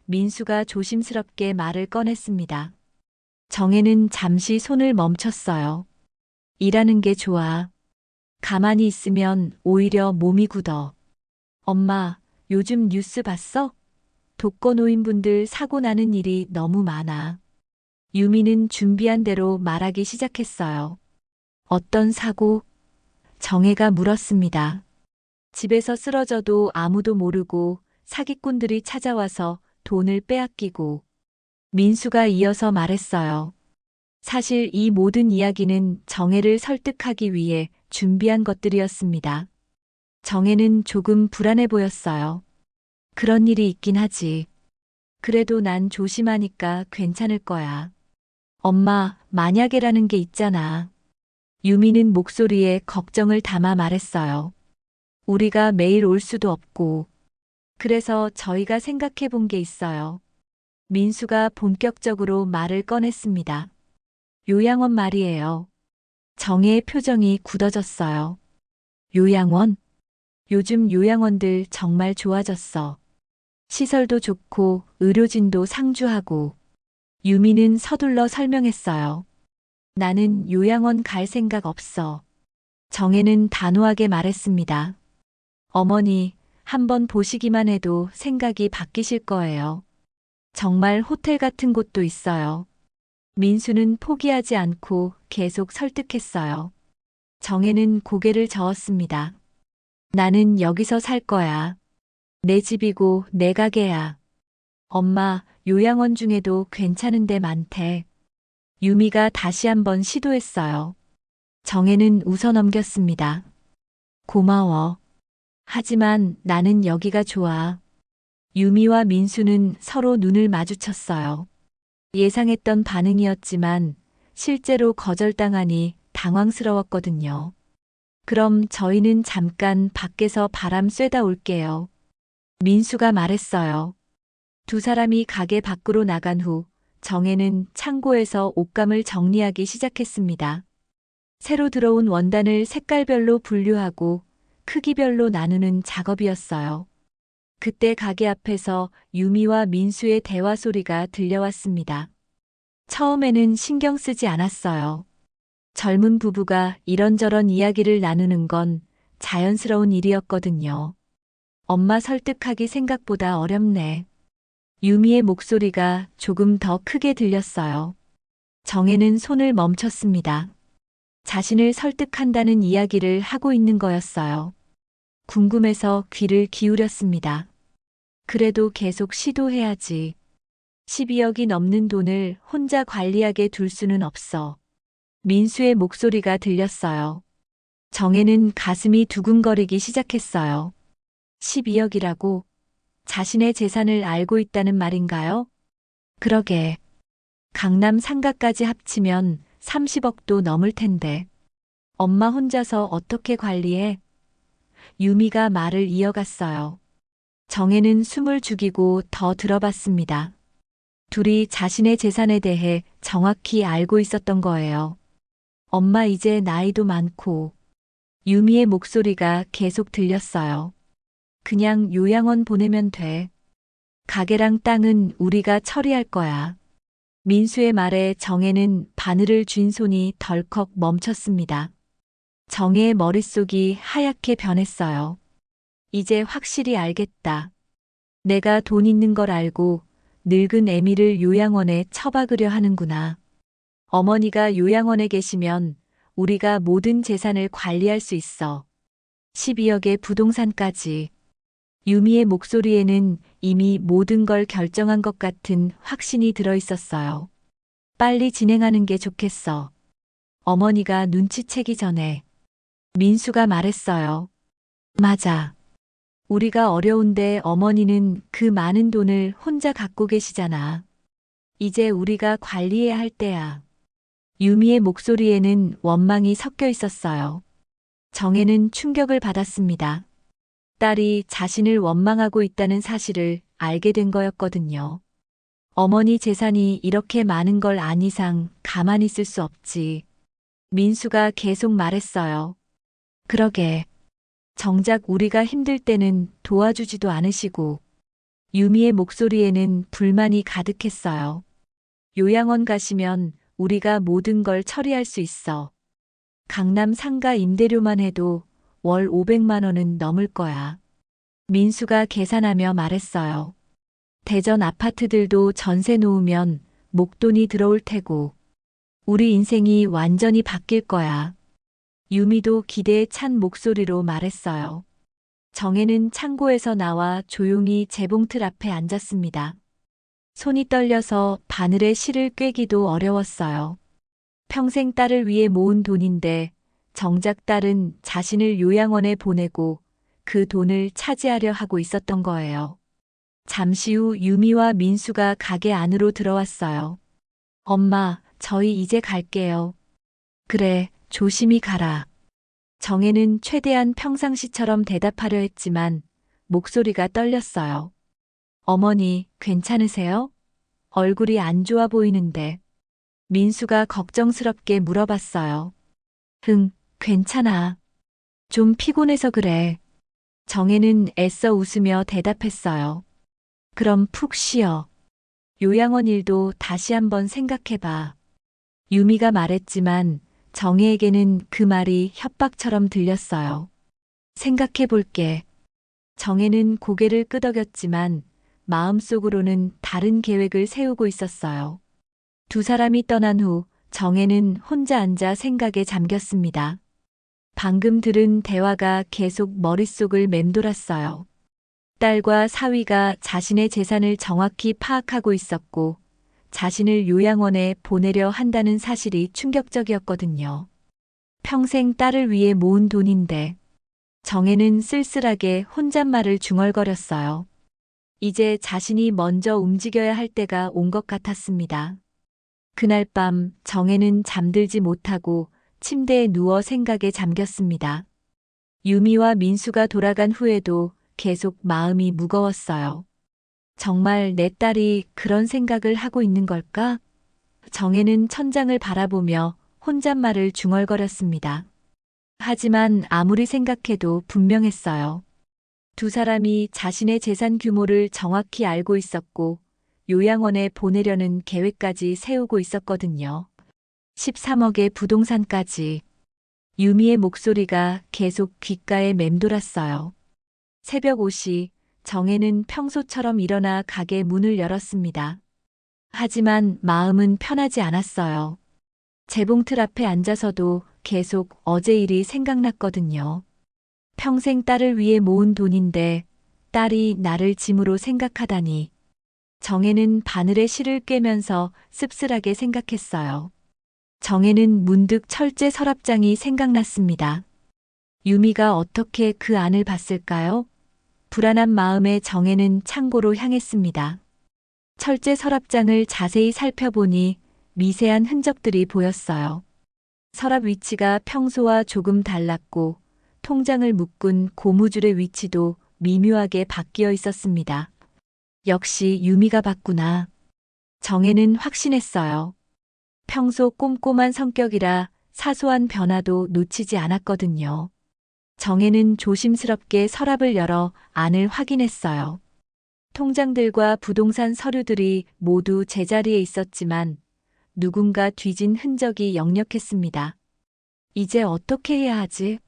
민수가 조심스럽게 말을 꺼냈습니다. 정혜는 잠시 손을 멈췄어요. 일하는 게 좋아. 가만히 있으면 오히려 몸이 굳어. 엄마, 요즘 뉴스 봤어? 독거노인분들 사고 나는 일이 너무 많아. 유미는 준비한 대로 말하기 시작했어요. 어떤 사고? 정혜가 물었습니다. 집에서 쓰러져도 아무도 모르고 사기꾼들이 찾아와서 돈을 빼앗기고. 민수가 이어서 말했어요. 사실 이 모든 이야기는 정혜를 설득하기 위해 준비한 것들이었습니다. 정혜는 조금 불안해 보였어요. 그런 일이 있긴 하지. 그래도 난 조심하니까 괜찮을 거야. 엄마, 만약에라는 게 있잖아. 유미는 목소리에 걱정을 담아 말했어요. 우리가 매일 올 수도 없고. 그래서 저희가 생각해 본 게 있어요. 민수가 본격적으로 말을 꺼냈습니다. 요양원 말이에요. 정혜의 표정이 굳어졌어요. 요양원? 요즘 요양원들 정말 좋아졌어. 시설도 좋고 의료진도 상주하고. 유미는 서둘러 설명했어요. 나는 요양원 갈 생각 없어. 정혜는 단호하게 말했습니다. 어머니, 한번 보시기만 해도 생각이 바뀌실 거예요. 정말 호텔 같은 곳도 있어요. 민수는 포기하지 않고 계속 설득했어요. 정혜는 고개를 저었습니다. 나는 여기서 살 거야. 내 집이고 내 가게야. 엄마, 요양원 중에도 괜찮은 데 많대. 유미가 다시 한번 시도했어요. 정혜는 웃어넘겼습니다. 고마워. 하지만 나는 여기가 좋아. 유미와 민수는 서로 눈을 마주쳤어요. 예상했던 반응이었지만 실제로 거절당하니 당황스러웠거든요. 그럼 저희는 잠깐 밖에서 바람 쐬다 올게요. 민수가 말했어요. 두 사람이 가게 밖으로 나간 후 정혜는 창고에서 옷감을 정리하기 시작했습니다. 새로 들어온 원단을 색깔별로 분류하고 크기별로 나누는 작업이었어요. 그때 가게 앞에서 유미와 민수의 대화 소리가 들려왔습니다. 처음에는 신경 쓰지 않았어요. 젊은 부부가 이런저런 이야기를 나누는 건 자연스러운 일이었거든요. 엄마 설득하기 생각보다 어렵네. 유미의 목소리가 조금 더 크게 들렸어요. 정혜는 손을 멈췄습니다. 자신을 설득한다는 이야기를 하고 있는 거였어요. 궁금해서 귀를 기울였습니다. 그래도 계속 시도해야지. 12억이 넘는 돈을 혼자 관리하게 둘 수는 없어. 민수의 목소리가 들렸어요. 정혜는 가슴이 두근거리기 시작했어요. 12억이라고? 자신의 재산을 알고 있다는 말인가요? 그러게. 강남 상가까지 합치면 30억도 넘을 텐데. 엄마 혼자서 어떻게 관리해? 유미가 말을 이어갔어요. 정혜는 숨을 죽이고 더 들어봤습니다. 둘이 자신의 재산에 대해 정확히 알고 있었던 거예요. 엄마 이제 나이도 많고. 유미의 목소리가 계속 들렸어요. 그냥 요양원 보내면 돼. 가게랑 땅은 우리가 처리할 거야. 민수의 말에 정혜는 바늘을 쥔 손이 덜컥 멈췄습니다. 정혜의 머릿속이 하얗게 변했어요. 이제 확실히 알겠다. 내가 돈 있는 걸 알고 늙은 애미를 요양원에 처박으려 하는구나. 어머니가 요양원에 계시면 우리가 모든 재산을 관리할 수 있어. 12억의 부동산까지. 유미의 목소리에는 이미 모든 걸 결정한 것 같은 확신이 들어 있었어요. 빨리 진행하는 게 좋겠어. 어머니가 눈치채기 전에. 민수가 말했어요. 맞아. 우리가 어려운데 어머니는 그 많은 돈을 혼자 갖고 계시잖아. 이제 우리가 관리해야 할 때야. 유미의 목소리에는 원망이 섞여 있었어요. 정혜는 충격을 받았습니다. 딸이 자신을 원망하고 있다는 사실을 알게 된 거였거든요. 어머니 재산이 이렇게 많은 걸 안 이상 가만히 있을 수 없지. 민수가 계속 말했어요. 그러게. 정작 우리가 힘들 때는 도와주지도 않으시고. 유미의 목소리에는 불만이 가득했어요. 요양원 가시면 우리가 모든 걸 처리할 수 있어. 강남 상가 임대료만 해도 월 500만 원은 넘을 거야. 민수가 계산하며 말했어요. 대전 아파트들도 전세 놓으면 목돈이 들어올 테고 우리 인생이 완전히 바뀔 거야. 유미도 기대에 찬 목소리로 말했어요. 정혜는 창고에서 나와 조용히 재봉틀 앞에 앉았습니다. 손이 떨려서 바늘에 실을 꿰기도 어려웠어요. 평생 딸을 위해 모은 돈인데 정작 딸은 자신을 요양원에 보내고 그 돈을 차지하려 하고 있었던 거예요. 잠시 후 유미와 민수가 가게 안으로 들어왔어요. 엄마, 저희 이제 갈게요. 그래, 조심히 가라. 정혜는 최대한 평상시처럼 대답하려 했지만 목소리가 떨렸어요. 어머니, 괜찮으세요? 얼굴이 안 좋아 보이는데. 민수가 걱정스럽게 물어봤어요. 응, 괜찮아. 좀 피곤해서 그래. 정혜는 애써 웃으며 대답했어요. 그럼 푹 쉬어. 요양원 일도 다시 한번 생각해봐. 유미가 말했지만 정혜에게는 그 말이 협박처럼 들렸어요. 생각해볼게. 정혜는 고개를 끄덕였지만 마음속으로는 다른 계획을 세우고 있었어요. 두 사람이 떠난 후 정혜는 혼자 앉아 생각에 잠겼습니다. 방금 들은 대화가 계속 머릿속을 맴돌았어요. 딸과 사위가 자신의 재산을 정확히 파악하고 있었고 자신을 요양원에 보내려 한다는 사실이 충격적이었거든요. 평생 딸을 위해 모은 돈인데 정혜는 쓸쓸하게 혼잣말을 중얼거렸어요. 이제 자신이 먼저 움직여야 할 때가 온 것 같았습니다. 그날 밤 정혜는 잠들지 못하고 침대에 누워 생각에 잠겼습니다. 유미와 민수가 돌아간 후에도 계속 마음이 무거웠어요. 정말 내 딸이 그런 생각을 하고 있는 걸까? 정혜는 천장을 바라보며 혼잣말을 중얼거렸습니다. 하지만 아무리 생각해도 분명했어요. 두 사람이 자신의 재산 규모를 정확히 알고 있었고 요양원에 보내려는 계획까지 세우고 있었거든요. 13억의 부동산까지. 유미의 목소리가 계속 귓가에 맴돌았어요. 새벽 5시 정혜는 평소처럼 일어나 가게 문을 열었습니다. 하지만 마음은 편하지 않았어요. 재봉틀 앞에 앉아서도 계속 어제 일이 생각났거든요. 평생 딸을 위해 모은 돈인데 딸이 나를 짐으로 생각하다니. 정혜는 바늘에 실을 꿰면서 씁쓸하게 생각했어요. 정혜는 문득 철제 서랍장이 생각났습니다. 유미가 어떻게 그 안을 봤을까요? 불안한 마음에 정혜는 창고로 향했습니다. 철제 서랍장을 자세히 살펴보니 미세한 흔적들이 보였어요. 서랍 위치가 평소와 조금 달랐고 통장을 묶은 고무줄의 위치도 미묘하게 바뀌어 있었습니다. 역시 유미가 봤구나. 정혜는 확신했어요. 평소 꼼꼼한 성격이라 사소한 변화도 놓치지 않았거든요. 정혜는 조심스럽게 서랍을 열어 안을 확인했어요. 통장들과 부동산 서류들이 모두 제자리에 있었지만 누군가 뒤진 흔적이 역력했습니다. 이제 어떻게 해야 하지?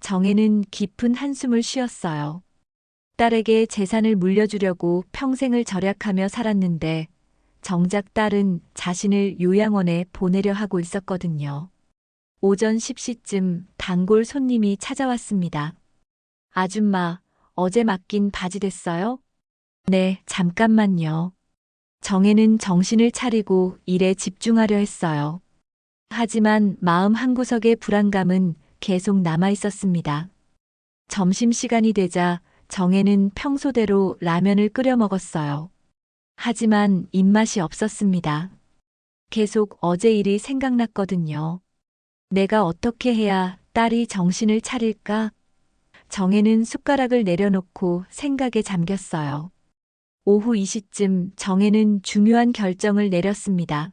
정혜는 깊은 한숨을 쉬었어요. 딸에게 재산을 물려주려고 평생을 절약하며 살았는데 정작 딸은 자신을 요양원에 보내려 하고 있었거든요. 오전 10시쯤 단골 손님이 찾아왔습니다. 아줌마, 어제 맡긴 바지 됐어요? 네, 잠깐만요. 정혜는 정신을 차리고 일에 집중하려 했어요. 하지만 마음 한구석의 불안감은 계속 남아 있었습니다. 점심시간이 되자 정혜는 평소대로 라면을 끓여 먹었어요. 하지만 입맛이 없었습니다. 계속 어제 일이 생각났거든요. 내가 어떻게 해야 딸이 정신을 차릴까? 정혜는 숟가락을 내려놓고 생각에 잠겼어요. 오후 2시쯤 정혜는 중요한 결정을 내렸습니다.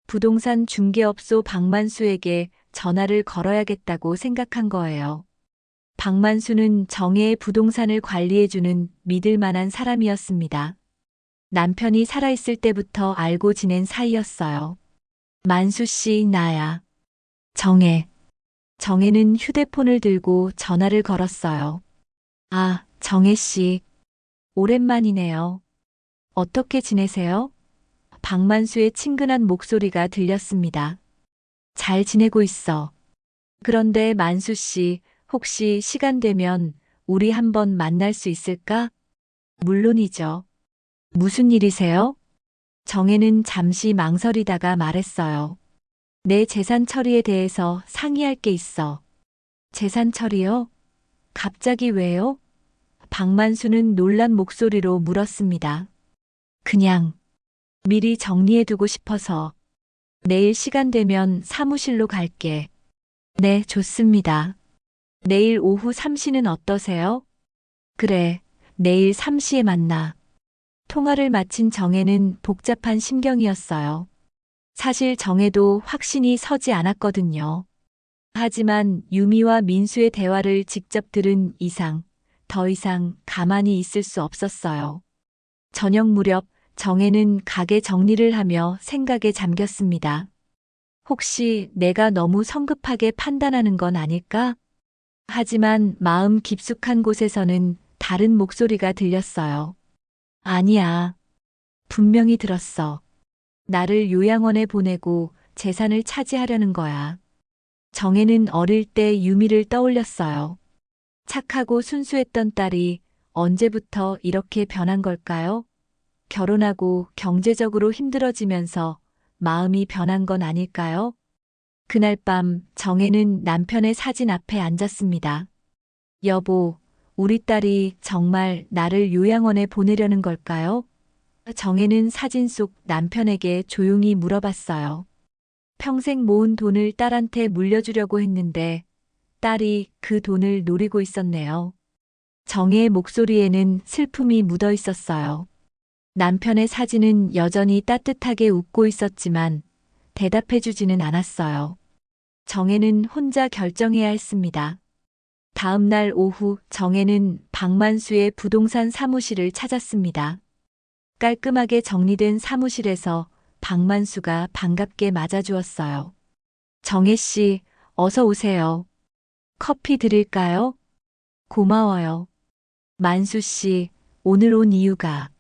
부동산 중개업소 박만수에게 전화를 걸어야겠다고 생각한 거예요. 박만수는 정혜의 부동산을 관리해주는 믿을 만한 사람이었습니다. 남편이 살아있을 때부터 알고 지낸 사이였어요. 만수 씨, 나야. 정혜. 정혜는 휴대폰을 들고 전화를 걸었어요. 아, 정혜 씨. 오랜만이네요. 어떻게 지내세요? 박만수의 친근한 목소리가 들렸습니다. 잘 지내고 있어. 그런데 만수 씨, 혹시 시간 되면 우리 한번 만날 수 있을까? 물론이죠. 무슨 일이세요? 정혜는 잠시 망설이다가 말했어요. 내 재산 처리에 대해서 상의할 게 있어. 재산 처리요? 갑자기 왜요? 박만수는 놀란 목소리로 물었습니다. 그냥 미리 정리해두고 싶어서. 내일 시간 되면 사무실로 갈게. 네, 좋습니다. 내일 오후 3시는 어떠세요? 그래, 내일 3시에 만나. 통화를 마친 정혜는 복잡한 심경이었어요. 사실 정혜도 확신이 서지 않았거든요. 하지만 유미와 민수의 대화를 직접 들은 이상, 더 이상 가만히 있을 수 없었어요. 저녁 무렵 정혜는 가게 정리를 하며 생각에 잠겼습니다. 혹시 내가 너무 성급하게 판단하는 건 아닐까? 하지만 마음 깊숙한 곳에서는 다른 목소리가 들렸어요. 아니야. 분명히 들었어. 나를 요양원에 보내고 재산을 차지하려는 거야. 정혜는 어릴 때 유미를 떠올렸어요. 착하고 순수했던 딸이 언제부터 이렇게 변한 걸까요? 결혼하고 경제적으로 힘들어지면서 마음이 변한 건 아닐까요? 그날 밤 정혜는 남편의 사진 앞에 앉았습니다. 여보, 우리 딸이 정말 나를 요양원에 보내려는 걸까요? 정혜는 사진 속 남편에게 조용히 물어봤어요. 평생 모은 돈을 딸한테 물려주려고 했는데 딸이 그 돈을 노리고 있었네요. 정혜의 목소리에는 슬픔이 묻어 있었어요. 남편의 사진은 여전히 따뜻하게 웃고 있었지만 대답해주지는 않았어요. 정혜는 혼자 결정해야 했습니다. 다음 날 오후 정혜는 박만수의 부동산 사무실을 찾았습니다. 깔끔하게 정리된 사무실에서 박만수가 반갑게 맞아주었어요. 정혜 씨, 어서 오세요. 커피 드릴까요? 고마워요. 만수 씨, 오늘 온 이유가.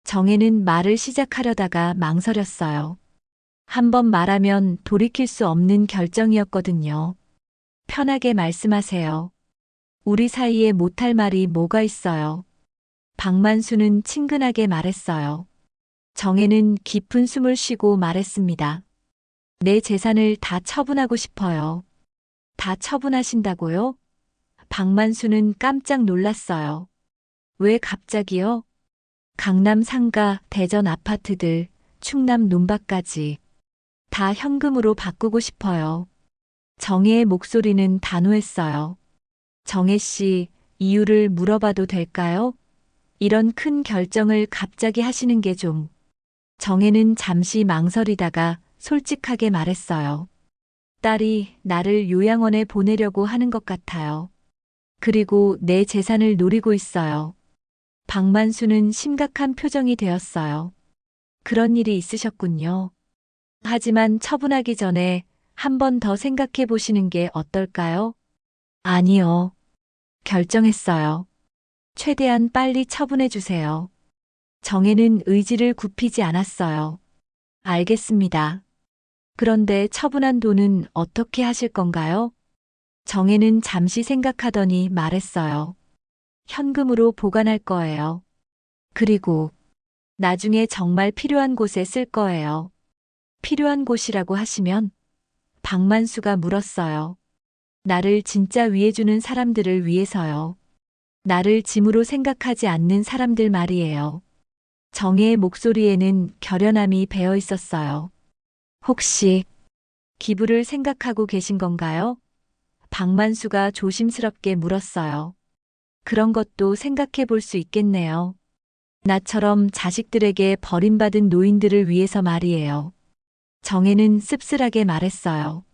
정혜는 말을 시작하려다가 망설였어요. 한 번 말하면 돌이킬 수 없는 결정이었거든요. 편하게 말씀하세요. 우리 사이에 못할 말이 뭐가 있어요? 박만수는 친근하게 말했어요. 정혜는 깊은 숨을 쉬고 말했습니다. 내 재산을 다 처분하고 싶어요. 다 처분하신다고요? 박만수는 깜짝 놀랐어요. 왜 갑자기요? 강남 상가, 대전 아파트들, 충남 논밭까지 다 현금으로 바꾸고 싶어요. 정혜의 목소리는 단호했어요. 정혜 씨, 이유를 물어봐도 될까요? 이런 큰 결정을 갑자기 하시는 게 좀. 정혜는 잠시 망설이다가 솔직하게 말했어요. 딸이 나를 요양원에 보내려고 하는 것 같아요. 그리고 내 재산을 노리고 있어요. 박만수는 심각한 표정이 되었어요. 그런 일이 있으셨군요. 하지만 처분하기 전에 한 번 더 생각해 보시는 게 어떨까요? 아니요. 결정했어요. 최대한 빨리 처분해 주세요. 정혜는 의지를 굽히지 않았어요. 알겠습니다. 그런데 처분한 돈은 어떻게 하실 건가요? 정혜는 잠시 생각하더니 말했어요. 현금으로 보관할 거예요. 그리고 나중에 정말 필요한 곳에 쓸 거예요. 필요한 곳이라고 하시면? 박만수가 물었어요. 나를 진짜 위해주는 사람들을 위해서요. 나를 짐으로 생각하지 않는 사람들 말이에요. 정혜의 목소리에는 결연함이 배어 있었어요. 혹시 기부를 생각하고 계신 건가요? 박만수가 조심스럽게 물었어요. 그런 것도 생각해 볼 수 있겠네요. 나처럼 자식들에게 버림받은 노인들을 위해서 말이에요. 정혜는 씁쓸하게 말했어요.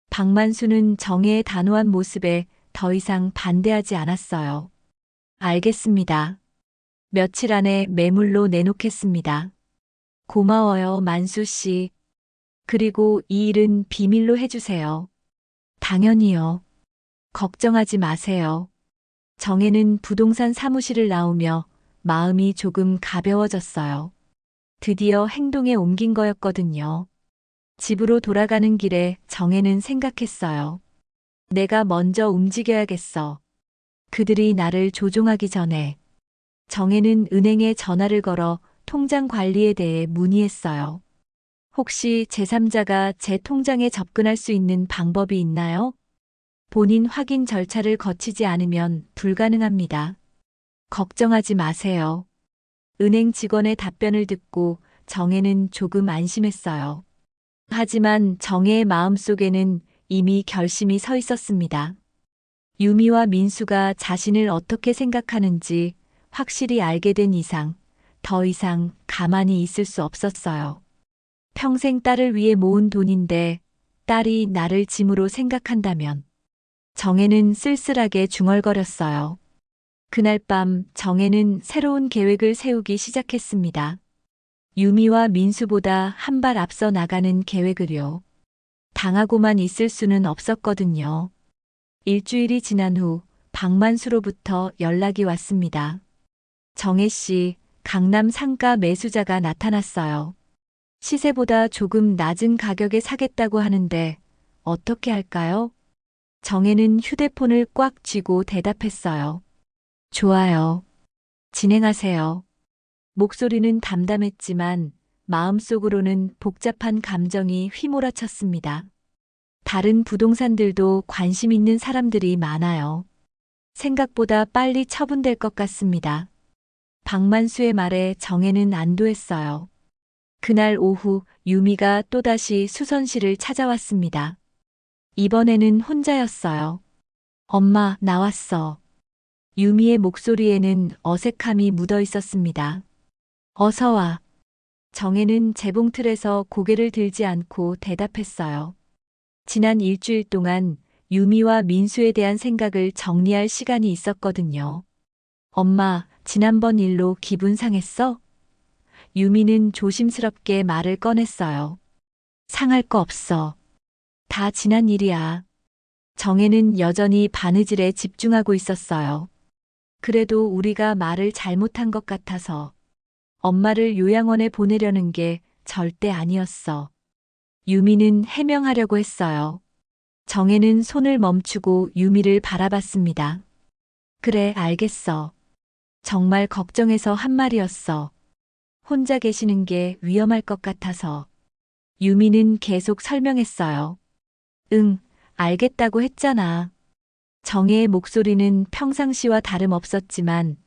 박만수는 정혜의 단호한 모습에 더 이상 반대하지 않았어요. 알겠습니다. 며칠 안에 매물로 내놓겠습니다. 고마워요, 만수 씨. 그리고 이 일은 비밀로 해주세요. 당연히요. 걱정하지 마세요. 정혜는 부동산 사무실을 나오며 마음이 조금 가벼워졌어요. 드디어 행동에 옮긴 거였거든요. 집으로 돌아가는 길에 정혜는 생각했어요. 내가 먼저 움직여야겠어. 그들이 나를 조종하기 전에. 정혜는 은행에 전화를 걸어 통장 관리에 대해 문의했어요. 혹시 제3자가 제 통장에 접근할 수 있는 방법이 있나요? 본인 확인 절차를 거치지 않으면 불가능합니다. 걱정하지 마세요. 은행 직원의 답변을 듣고 정혜는 조금 안심했어요. 하지만 정혜의 마음속에는 이미 결심이 서 있었습니다. 유미와 민수가 자신을 어떻게 생각하는지 확실히 알게 된 이상 더 이상 가만히 있을 수 없었어요. 평생 딸을 위해 모은 돈인데 딸이 나를 짐으로 생각한다면 정혜는 쓸쓸하게 중얼거렸어요. 그날 밤 정혜는 새로운 계획을 세우기 시작했습니다. 유미와 민수보다 한 발 앞서 나가는 계획을요. 당하고만 있을 수는 없었거든요. 일주일이 지난 후 박만수로부터 연락이 왔습니다. 정혜 씨, 강남 상가 매수자가 나타났어요. 시세보다 조금 낮은 가격에 사겠다고 하는데 어떻게 할까요? 정혜는 휴대폰을 꽉 쥐고 대답했어요. 좋아요. 진행하세요. 목소리는 담담했지만 마음속으로는 복잡한 감정이 휘몰아쳤습니다. 다른 부동산들도 관심 있는 사람들이 많아요. 생각보다 빨리 처분될 것 같습니다. 박만수의 말에 정혜는 안도했어요. 그날 오후 유미가 또다시 수선실을 찾아왔습니다. 이번에는 혼자였어요. 엄마, 나왔어. 유미의 목소리에는 어색함이 묻어 있었습니다. 어서 와. 정혜는 재봉틀에서 고개를 들지 않고 대답했어요. 지난 일주일 동안 유미와 민수에 대한 생각을 정리할 시간이 있었거든요. 엄마, 지난번 일로 기분 상했어? 유미는 조심스럽게 말을 꺼냈어요. 상할 거 없어. 다 지난 일이야. 정혜는 여전히 바느질에 집중하고 있었어요. 그래도 우리가 말을 잘못한 것 같아서 엄마를 요양원에 보내려는 게 절대 아니었어. 유미는 해명하려고 했어요. 정혜는 손을 멈추고 유미를 바라봤습니다. 그래, 알겠어. 정말 걱정해서 한 말이었어. 혼자 계시는 게 위험할 것 같아서. 유미는 계속 설명했어요. 응, 알겠다고 했잖아. 정혜의 목소리는 평상시와 다름없었지만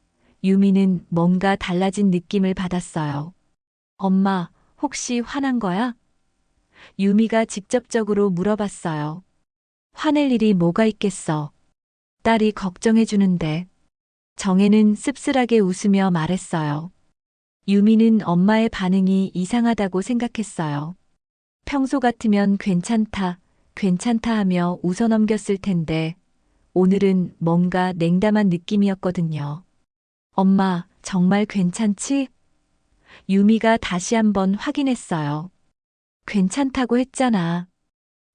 유미는 뭔가 달라진 느낌을 받았어요. 엄마, 혹시 화난 거야? 유미가 직접적으로 물어봤어요. 화낼 일이 뭐가 있겠어. 딸이 걱정해 주는데. 정혜는 씁쓸하게 웃으며 말했어요. 유미는 엄마의 반응이 이상하다고 생각했어요. 평소 같으면 괜찮다, 괜찮다 하며 웃어넘겼을 텐데 오늘은 뭔가 냉담한 느낌이었거든요. 엄마, 정말 괜찮지? 유미가 다시 한번 확인했어요. 괜찮다고 했잖아.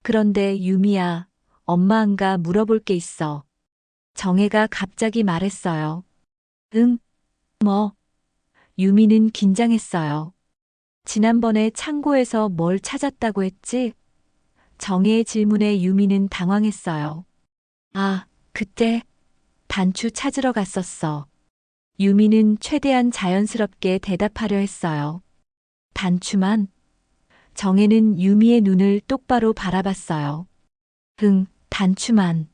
그런데 유미야, 엄마 안가 물어볼 게 있어. 정혜가 갑자기 말했어요. 응? 뭐? 유미는 긴장했어요. 지난번에 창고에서 뭘 찾았다고 했지? 정혜의 질문에 유미는 당황했어요. 아, 그때 단추 찾으러 갔었어. 유미는 최대한 자연스럽게 대답하려 했어요. 단추만? 정혜는 유미의 눈을 똑바로 바라봤어요. 응, 단추만.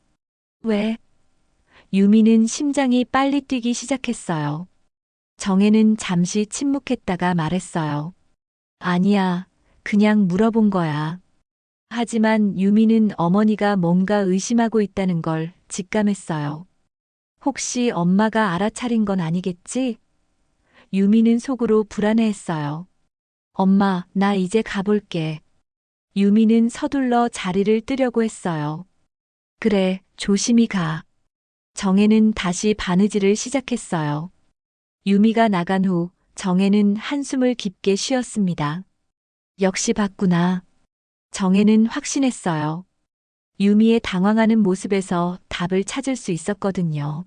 왜? 유미는 심장이 빨리 뛰기 시작했어요. 정혜는 잠시 침묵했다가 말했어요. 아니야, 그냥 물어본 거야. 하지만 유미는 어머니가 뭔가 의심하고 있다는 걸 직감했어요. 혹시 엄마가 알아차린 건 아니겠지? 유미는 속으로 불안해했어요. 엄마, 나 이제 가볼게. 유미는 서둘러 자리를 뜨려고 했어요. 그래, 조심히 가. 정혜는 다시 바느질을 시작했어요. 유미가 나간 후 정혜는 한숨을 깊게 쉬었습니다. 역시 봤구나. 정혜는 확신했어요. 유미의 당황하는 모습에서 답을 찾을 수 있었거든요.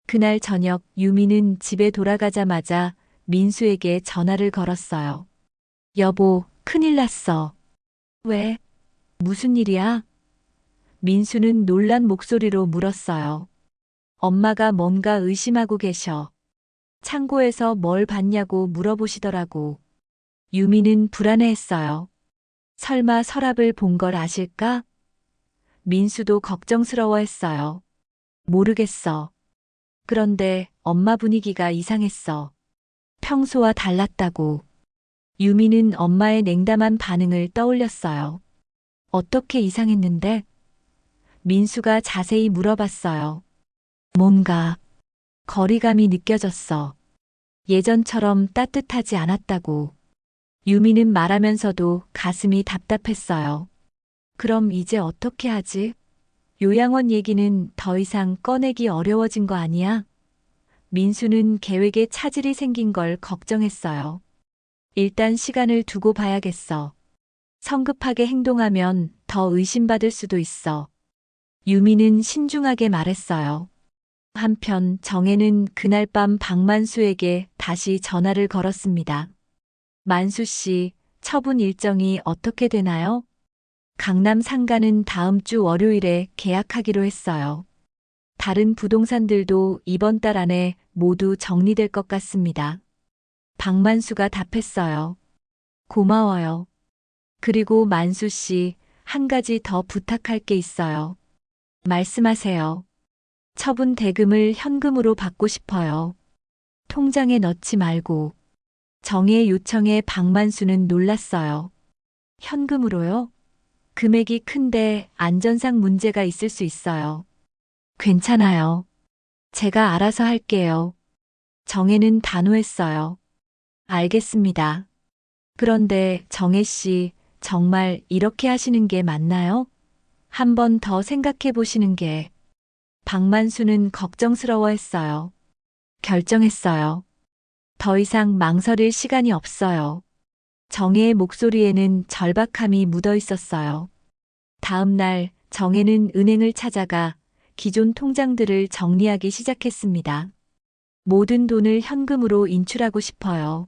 그날 저녁 유미는 집에 돌아가자마자 민수에게 전화를 걸었어요. 여보, 큰일 났어. 왜? 무슨 일이야? 민수는 놀란 목소리로 물었어요. 엄마가 뭔가 의심하고 계셔. 창고에서 뭘 봤냐고 물어보시더라고. 유미는 불안해했어요. 설마 서랍을 본 걸 아실까? 민수도 걱정스러워했어요. 모르겠어. 그런데 엄마 분위기가 이상했어. 평소와 달랐다고. 유미는 엄마의 냉담한 반응을 떠올렸어요. 어떻게 이상했는데? 민수가 자세히 물어봤어요. 뭔가 거리감이 느껴졌어. 예전처럼 따뜻하지 않았다고. 유미는 말하면서도 가슴이 답답했어요. 그럼 이제 어떻게 하지? 요양원 얘기는 더 이상 꺼내기 어려워진 거 아니야? 민수는 계획에 차질이 생긴 걸 걱정했어요. 일단 시간을 두고 봐야겠어. 성급하게 행동하면 더 의심받을 수도 있어. 유미는 신중하게 말했어요. 한편 정혜는 그날 밤 박만수에게 다시 전화를 걸었습니다. 만수 씨, 처분 일정이 어떻게 되나요? 강남 상가는 다음 주 월요일에 계약하기로 했어요. 다른 부동산들도 이번 달 안에 모두 정리될 것 같습니다. 박만수가 답했어요. 고마워요. 그리고 만수 씨, 한 가지 더 부탁할 게 있어요. 말씀하세요. 처분 대금을 현금으로 받고 싶어요. 통장에 넣지 말고. 정의 요청에 박만수는 놀랐어요. 현금으로요? 금액이 큰데 안전상 문제가 있을 수 있어요. 괜찮아요. 제가 알아서 할게요. 정혜는 단호했어요. 알겠습니다. 그런데 정혜 씨, 정말 이렇게 하시는 게 맞나요? 한 번 더 생각해 보시는 게. 박만수는 걱정스러워했어요. 결정했어요. 더 이상 망설일 시간이 없어요. 정혜의 목소리에는 절박함이 묻어 있었어요. 다음 날 정혜는 은행을 찾아가 기존 통장들을 정리하기 시작했습니다. 모든 돈을 현금으로 인출하고 싶어요.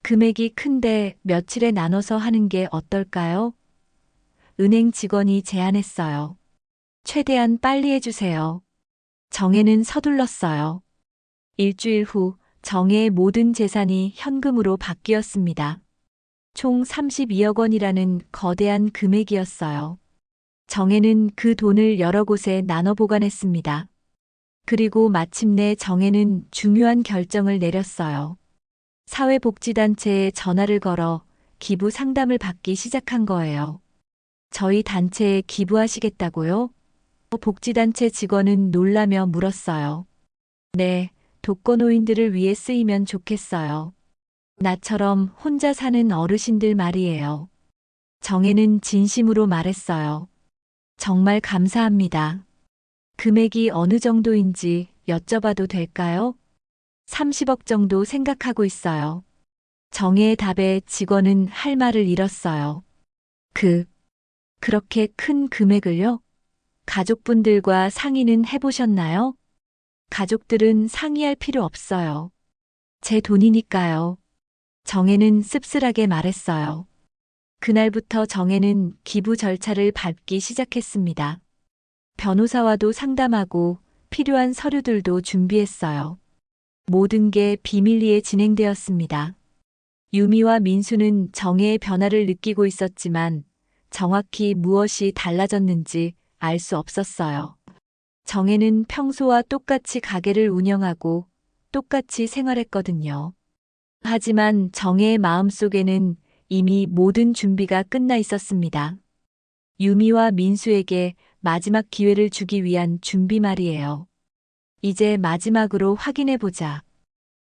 금액이 큰데 며칠에 나눠서 하는 게 어떨까요? 은행 직원이 제안했어요. 최대한 빨리 해주세요. 정혜는 서둘렀어요. 일주일 후 정혜의 모든 재산이 현금으로 바뀌었습니다. 총 32억 원이라는 거대한 금액이었어요. 정혜는 그 돈을 여러 곳에 나눠 보관했습니다. 그리고 마침내 정혜는 중요한 결정을 내렸어요. 사회복지단체에 전화를 걸어 기부 상담을 받기 시작한 거예요. 저희 단체에 기부하시겠다고요? 복지단체 직원은 놀라며 물었어요. 네, 독거노인들을 위해 쓰이면 좋겠어요. 나처럼 혼자 사는 어르신들 말이에요. 정혜는 진심으로 말했어요. 정말 감사합니다. 금액이 어느 정도인지 여쭤봐도 될까요? 30억 정도 생각하고 있어요. 정혜의 답에 직원은 할 말을 잃었어요. 그렇게 큰 금액을요? 가족분들과 상의는 해보셨나요? 가족들은 상의할 필요 없어요. 제 돈이니까요. 정혜는 씁쓸하게 말했어요. 그날부터 정혜는 기부 절차를 밟기 시작했습니다. 변호사와도 상담하고 필요한 서류들도 준비했어요. 모든 게 비밀리에 진행되었습니다. 유미와 민수는 정혜의 변화를 느끼고 있었지만 정확히 무엇이 달라졌는지 알 수 없었어요. 정혜는 평소와 똑같이 가게를 운영하고 똑같이 생활했거든요. 하지만 정혜의 마음속에는 이미 모든 준비가 끝나 있었습니다. 유미와 민수에게 마지막 기회를 주기 위한 준비 말이에요. 이제 마지막으로 확인해보자.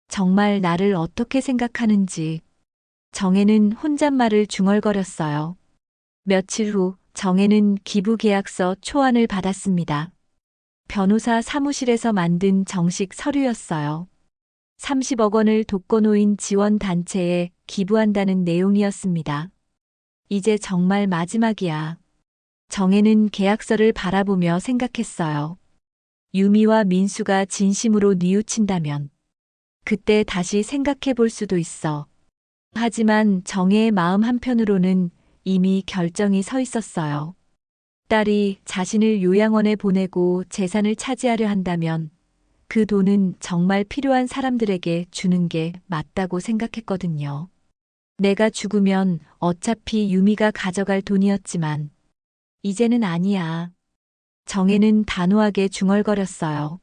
정말 나를 어떻게 생각하는지. 정혜는 혼잣말을 중얼거렸어요. 며칠 후 정혜는 기부 계약서 초안을 받았습니다. 변호사 사무실에서 만든 정식 서류였어요. 30억 원을 독거노인 지원 단체에 기부한다는 내용이었습니다. 이제 정말 마지막이야. 정혜는 계약서를 바라보며 생각했어요. 유미와 민수가 진심으로 뉘우친다면 그때 다시 생각해 볼 수도 있어. 하지만 정혜의 마음 한편으로는 이미 결정이 서 있었어요. 딸이 자신을 요양원에 보내고 재산을 차지하려 한다면 그 돈은 정말 필요한 사람들에게 주는 게 맞다고 생각했거든요. 내가 죽으면 어차피 유미가 가져갈 돈이었지만 이제는 아니야. 정혜는 단호하게 중얼거렸어요.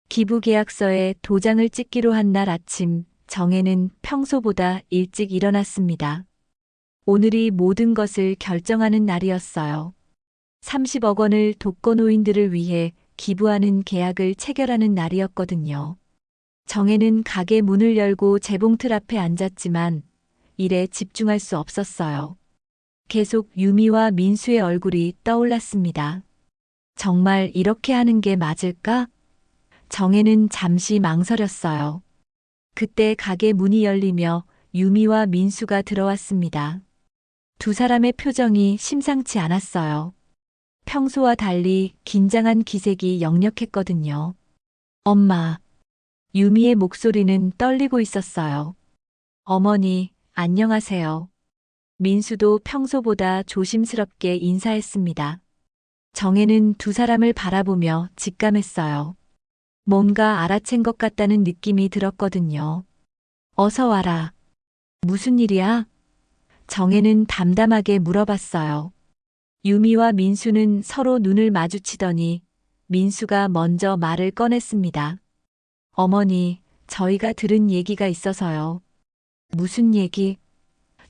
기부계약서에 도장을 찍기로 한 날 아침, 정혜는 평소보다 일찍 일어났습니다. 오늘이 모든 것을 결정하는 날이었어요. 30억 원을 독거노인들을 위해 기부하는 계약을 체결하는 날이었거든요. 정혜는 가게 문을 열고 재봉틀 앞에 앉았지만 일에 집중할 수 없었어요. 계속 유미와 민수의 얼굴이 떠올랐습니다. 정말 이렇게 하는 게 맞을까? 정혜는 잠시 망설였어요. 그때 가게 문이 열리며 유미와 민수가 들어왔습니다. 두 사람의 표정이 심상치 않았어요. 평소와 달리 긴장한 기색이 역력했거든요. 엄마. 유미의 목소리는 떨리고 있었어요. 어머니, 안녕하세요. 민수도 평소보다 조심스럽게 인사했습니다. 정혜는 두 사람을 바라보며 직감했어요. 뭔가 알아챈 것 같다는 느낌이 들었거든요. 어서 와라. 무슨 일이야? 정혜는 담담하게 물어봤어요. 유미와 민수는 서로 눈을 마주치더니 민수가 먼저 말을 꺼냈습니다. 어머니, 저희가 들은 얘기가 있어서요. 무슨 얘기?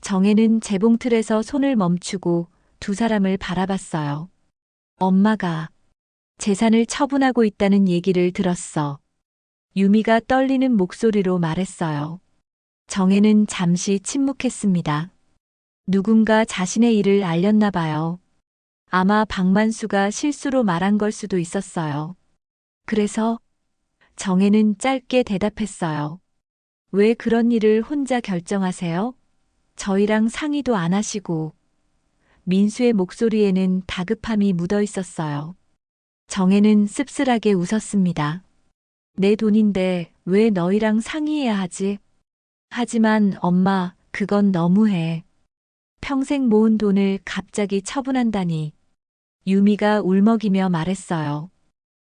정혜는 재봉틀에서 손을 멈추고 두 사람을 바라봤어요. 엄마가 재산을 처분하고 있다는 얘기를 들었어. 유미가 떨리는 목소리로 말했어요. 정혜는 잠시 침묵했습니다. 누군가 자신의 일을 알렸나 봐요. 아마 박만수가 실수로 말한 걸 수도 있었어요. 그래서 정혜는 짧게 대답했어요. 왜 그런 일을 혼자 결정하세요? 저희랑 상의도 안 하시고. 민수의 목소리에는 다급함이 묻어 있었어요. 정혜는 씁쓸하게 웃었습니다. 내 돈인데 왜 너희랑 상의해야 하지? 하지만 엄마, 그건 너무해. 평생 모은 돈을 갑자기 처분한다니. 유미가 울먹이며 말했어요.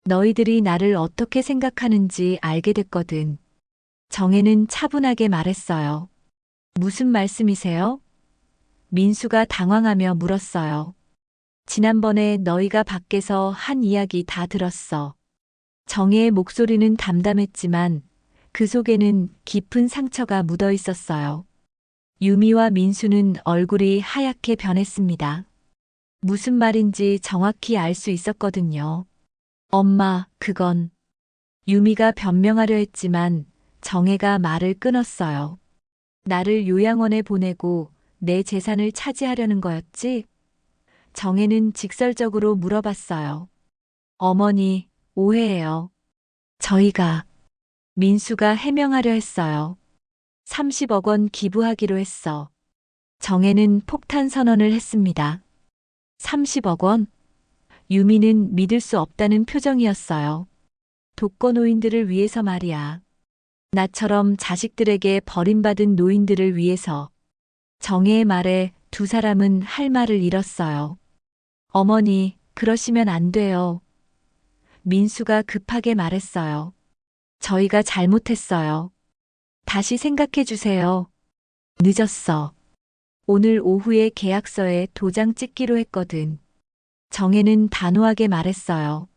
너희들이 나를 어떻게 생각하는지 알게 됐거든. 정혜는 차분하게 말했어요. 무슨 말씀이세요? 민수가 당황하며 물었어요. 지난번에 너희가 밖에서 한 이야기 다 들었어. 정혜의 목소리는 담담했지만 그 속에는 깊은 상처가 묻어 있었어요. 유미와 민수는 얼굴이 하얗게 변했습니다. 무슨 말인지 정확히 알 수 있었거든요. 엄마, 그건. 유미가 변명하려 했지만 정혜가 말을 끊었어요. 나를 요양원에 보내고 내 재산을 차지하려는 거였지? 정혜는 직설적으로 물어봤어요. 어머니, 오해해요. 저희가. 민수가 해명하려 했어요. 30억 원 기부하기로 했어. 정혜는 폭탄 선언을 했습니다. 30억 원? 유미는 믿을 수 없다는 표정이었어요. 독거노인들을 위해서 말이야. 나처럼 자식들에게 버림받은 노인들을 위해서. 정혜의 말에 두 사람은 할 말을 잃었어요. 어머니, 그러시면 안 돼요. 민수가 급하게 말했어요. 저희가 잘못했어요. 다시 생각해 주세요. 늦었어. 오늘 오후에 계약서에 도장 찍기로 했거든. 정혜는 단호하게 말했어요.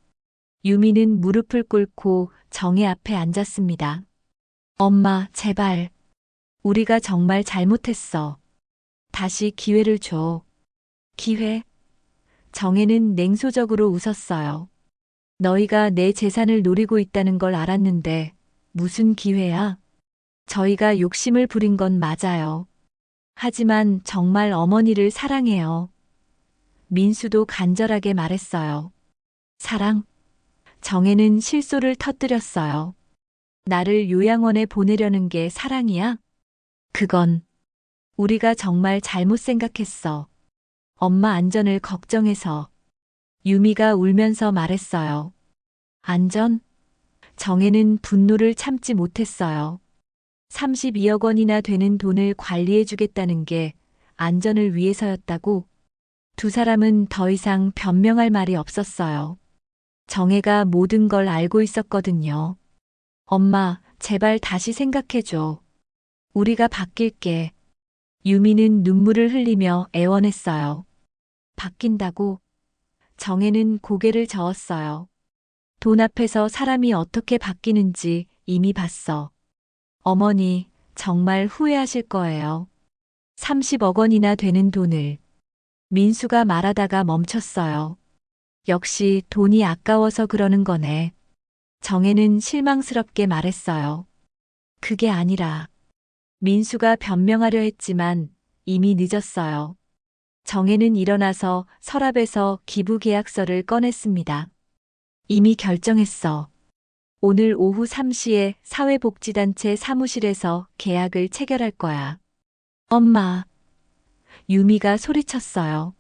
유미는 무릎을 꿇고 정혜 앞에 앉았습니다. 엄마, 제발. 우리가 정말 잘못했어. 다시 기회를 줘. 기회? 정혜는 냉소적으로 웃었어요. 너희가 내 재산을 노리고 있다는 걸 알았는데 무슨 기회야? 저희가 욕심을 부린 건 맞아요. 하지만 정말 어머니를 사랑해요. 민수도 간절하게 말했어요. 사랑? 정혜는 실소를 터뜨렸어요. 나를 요양원에 보내려는 게 사랑이야? 그건 우리가 정말 잘못 생각했어. 엄마 안전을 걱정해서. 유미가 울면서 말했어요. 안전? 정혜는 분노를 참지 못했어요. 32억 원이나 되는 돈을 관리해 주겠다는 게 안전을 위해서였다고? 두 사람은 더 이상 변명할 말이 없었어요. 정혜가 모든 걸 알고 있었거든요. 엄마, 제발 다시 생각해줘. 우리가 바뀔게. 유미는 눈물을 흘리며 애원했어요. 바뀐다고? 정혜는 고개를 저었어요. 돈 앞에서 사람이 어떻게 바뀌는지 이미 봤어. 어머니, 정말 후회하실 거예요. 30억 원이나 되는 돈을. 민수가 말하다가 멈췄어요. 역시 돈이 아까워서 그러는 거네. 정혜는 실망스럽게 말했어요. 그게 아니라. 민수가 변명하려 했지만 이미 늦었어요. 정혜는 일어나서 서랍에서 기부 계약서를 꺼냈습니다. 이미 결정했어. 오늘 오후 3시에 사회복지단체 사무실에서 계약을 체결할 거야. 엄마. 유미가 소리쳤어요.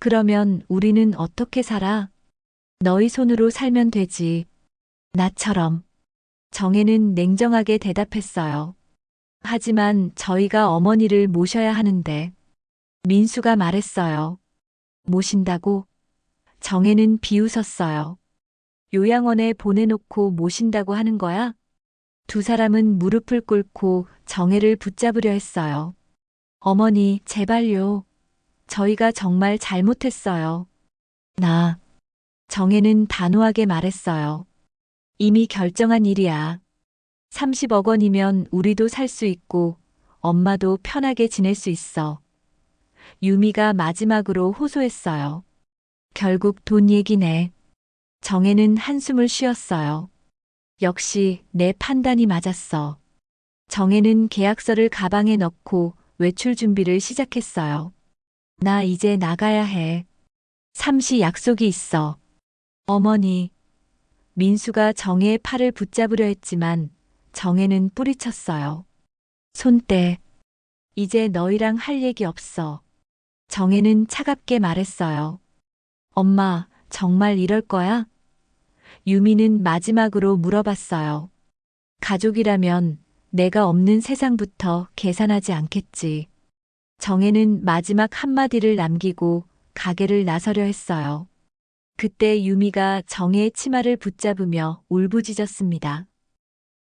그러면 우리는 어떻게 살아? 너희 손으로 살면 되지. 나처럼. 정혜는 냉정하게 대답했어요. 하지만 저희가 어머니를 모셔야 하는데. 민수가 말했어요. 모신다고? 정혜는 비웃었어요. 요양원에 보내놓고 모신다고 하는 거야? 두 사람은 무릎을 꿇고 정혜를 붙잡으려 했어요. 어머니, 제발요. 저희가 정말 잘못했어요. 정혜는 단호하게 말했어요. 이미 결정한 일이야. 30억 원이면 우리도 살 수 있고 엄마도 편하게 지낼 수 있어. 유미가 마지막으로 호소했어요. 결국 돈 얘기네. 정혜는 한숨을 쉬었어요. 역시 내 판단이 맞았어. 정혜는 계약서를 가방에 넣고 외출 준비를 시작했어요. 나 이제 나가야 해. 3시 약속이 있어. 어머니. 민수가 정혜의 팔을 붙잡으려 했지만 정혜는 뿌리쳤어요. 손 떼. 이제 너희랑 할 얘기 없어. 정혜는 차갑게 말했어요. 엄마, 정말 이럴 거야? 유미는 마지막으로 물어봤어요. 가족이라면 내가 없는 세상부터 계산하지 않겠지. 정혜는 마지막 한마디를 남기고 가게를 나서려 했어요. 그때 유미가 정혜의 치마를 붙잡으며 울부짖었습니다.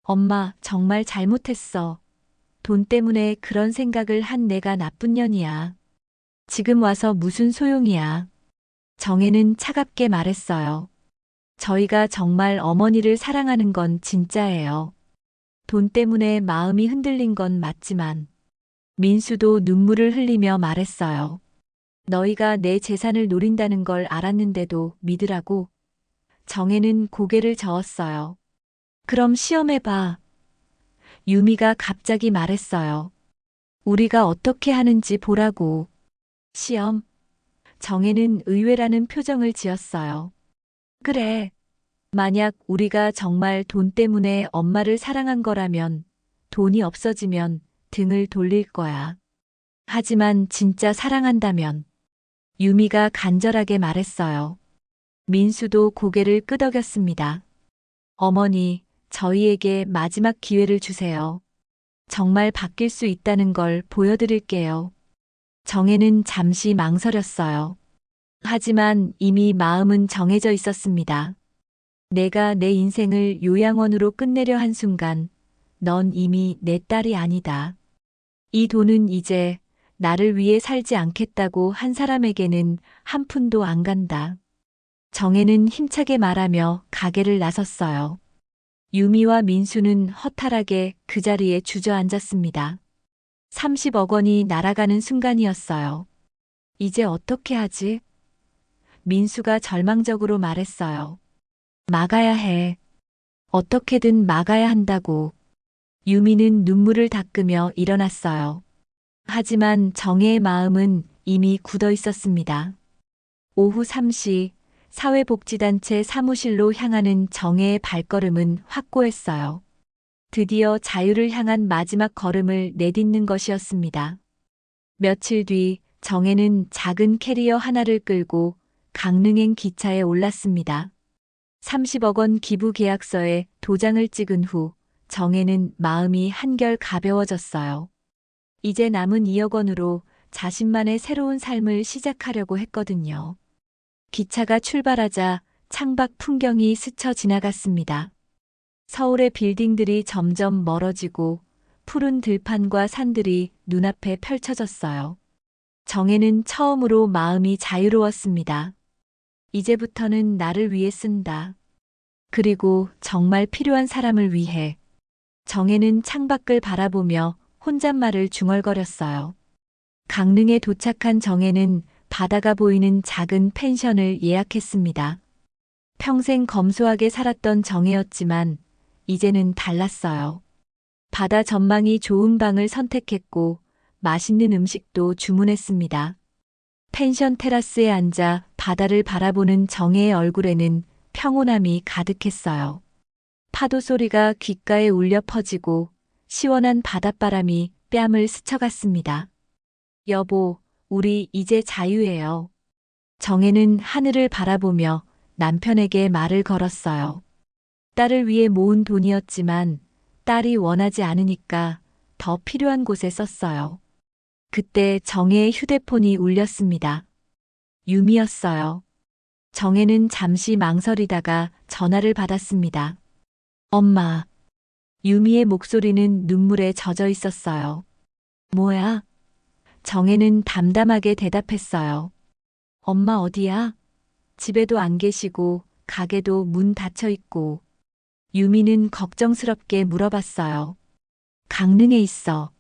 엄마, 정말 잘못했어. 돈 때문에 그런 생각을 한 내가 나쁜 년이야. 지금 와서 무슨 소용이야. 정혜는 차갑게 말했어요. 저희가 정말 어머니를 사랑하는 건 진짜예요. 돈 때문에 마음이 흔들린 건 맞지만 민수도 눈물을 흘리며 말했어요. 너희가 내 재산을 노린다는 걸 알았는데도 믿으라고. 정혜는 고개를 저었어요. 그럼 시험해봐. 유미가 갑자기 말했어요. 우리가 어떻게 하는지 보라고. 시험? 정혜는 의외라는 표정을 지었어요. 그래. 만약 우리가 정말 돈 때문에 엄마를 사랑한 거라면 돈이 없어지면 등을 돌릴 거야. 하지만 진짜 사랑한다면 유미가 간절하게 말했어요. 민수도 고개를 끄덕였습니다. 어머니, 저희에게 마지막 기회를 주세요. 정말 바뀔 수 있다는 걸 보여드릴게요. 정혜는 잠시 망설였어요. 하지만 이미 마음은 정해져 있었습니다. 내가 내 인생을 요양원으로 끝내려 한 순간 넌 이미 내 딸이 아니다. 이 돈은 이제 나를 위해 살지 않겠다고 한 사람에게는 한 푼도 안 간다. 정혜는 힘차게 말하며 가게를 나섰어요. 유미와 민수는 허탈하게 그 자리에 주저앉았습니다. 30억 원이 날아가는 순간이었어요. 이제 어떻게 하지? 민수가 절망적으로 말했어요. 막아야 해. 어떻게든 막아야 한다고. 유미는 눈물을 닦으며 일어났어요. 하지만 정혜의 마음은 이미 굳어 있었습니다. 오후 3시 사회복지단체 사무실로 향하는 정혜의 발걸음은 확고했어요. 드디어 자유를 향한 마지막 걸음을 내딛는 것이었습니다. 며칠 뒤 정혜는 작은 캐리어 하나를 끌고 강릉행 기차에 올랐습니다. 30억 원 기부 계약서에 도장을 찍은 후 정혜는 마음이 한결 가벼워졌어요. 이제 남은 2억 원으로 자신만의 새로운 삶을 시작하려고 했거든요. 기차가 출발하자 창밖 풍경이 스쳐 지나갔습니다. 서울의 빌딩들이 점점 멀어지고 푸른 들판과 산들이 눈앞에 펼쳐졌어요. 정혜는 처음으로 마음이 자유로웠습니다. 이제부터는 나를 위해 쓴다. 그리고 정말 필요한 사람을 위해. 정혜는 창밖을 바라보며 혼잣말을 중얼거렸어요. 강릉에 도착한 정혜는 바다가 보이는 작은 펜션을 예약했습니다. 평생 검소하게 살았던 정혜였지만 이제는 달랐어요. 바다 전망이 좋은 방을 선택했고 맛있는 음식도 주문했습니다. 펜션 테라스에 앉아 바다를 바라보는 정혜의 얼굴에는 평온함이 가득했어요. 파도 소리가 귓가에 울려 퍼지고 시원한 바닷바람이 뺨을 스쳐갔습니다. 여보, 우리 이제 자유예요. 정혜는 하늘을 바라보며 남편에게 말을 걸었어요. 딸을 위해 모은 돈이었지만 딸이 원하지 않으니까 더 필요한 곳에 썼어요. 그때 정혜의 휴대폰이 울렸습니다. 유미였어요. 정혜는 잠시 망설이다가 전화를 받았습니다. 엄마. 유미의 목소리는 눈물에 젖어 있었어요. 뭐야? 정혜는 담담하게 대답했어요. 엄마 어디야? 집에도 안 계시고 가게도 문 닫혀 있고. 유미는 걱정스럽게 물어봤어요. 강릉에 있어.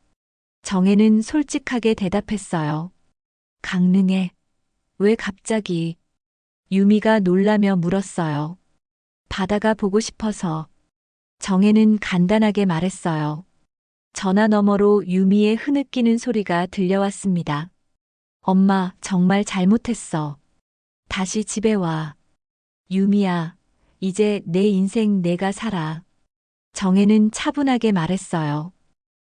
정혜는 솔직하게 대답했어요. 강릉에? 왜 갑자기? 유미가 놀라며 물었어요. 바다가 보고 싶어서. 정혜는 간단하게 말했어요. 전화 너머로 유미의 흐느끼는 소리가 들려왔습니다. 엄마, 정말 잘못했어. 다시 집에 와. 유미야, 이제 내 인생 내가 살아. 정혜는 차분하게 말했어요.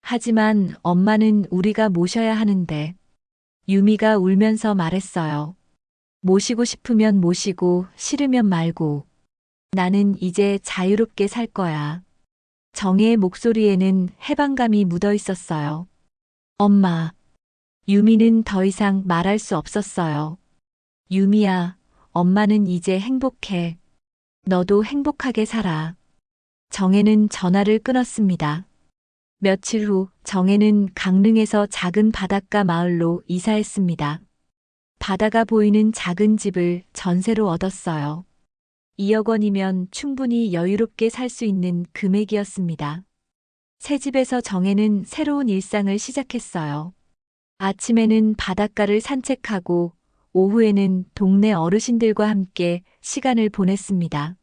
하지만 엄마는 우리가 모셔야 하는데. 유미가 울면서 말했어요. 모시고 싶으면 모시고 싫으면 말고. 나는 이제 자유롭게 살 거야. 정혜의 목소리에는 해방감이 묻어 있었어요. 엄마. 유미는 더 이상 말할 수 없었어요. 유미야, 엄마는 이제 행복해. 너도 행복하게 살아. 정혜는 전화를 끊었습니다. 며칠 후 정혜는 강릉에서 작은 바닷가 마을로 이사했습니다. 바다가 보이는 작은 집을 전세로 얻었어요. 2억 원이면 충분히 여유롭게 살 수 있는 금액이었습니다. 새 집에서 정혜는 새로운 일상을 시작했어요. 아침에는 바닷가를 산책하고 오후에는 동네 어르신들과 함께 시간을 보냈습니다.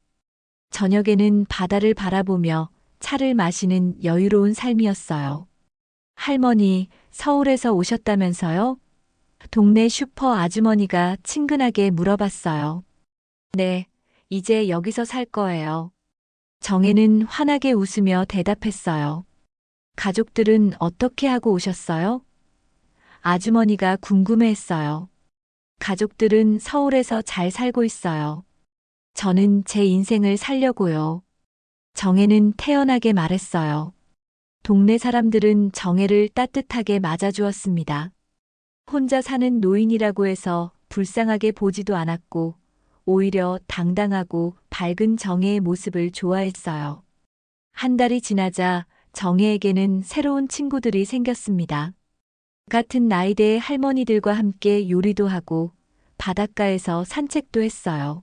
저녁에는 바다를 바라보며 차를 마시는 여유로운 삶이었어요. 할머니, 서울에서 오셨다면서요? 동네 슈퍼 아주머니가 친근하게 물어봤어요. 네, 이제 여기서 살 거예요. 정혜는 환하게 웃으며 대답했어요. 가족들은 어떻게 하고 오셨어요? 아주머니가 궁금해했어요. 가족들은 서울에서 잘 살고 있어요. 저는 제 인생을 살려고요. 정혜는 태연하게 말했어요. 동네 사람들은 정혜를 따뜻하게 맞아주었습니다. 혼자 사는 노인이라고 해서 불쌍하게 보지도 않았고 오히려 당당하고 밝은 정혜의 모습을 좋아했어요. 한 달이 지나자 정혜에게는 새로운 친구들이 생겼습니다. 같은 나이대의 할머니들과 함께 요리도 하고 바닷가에서 산책도 했어요.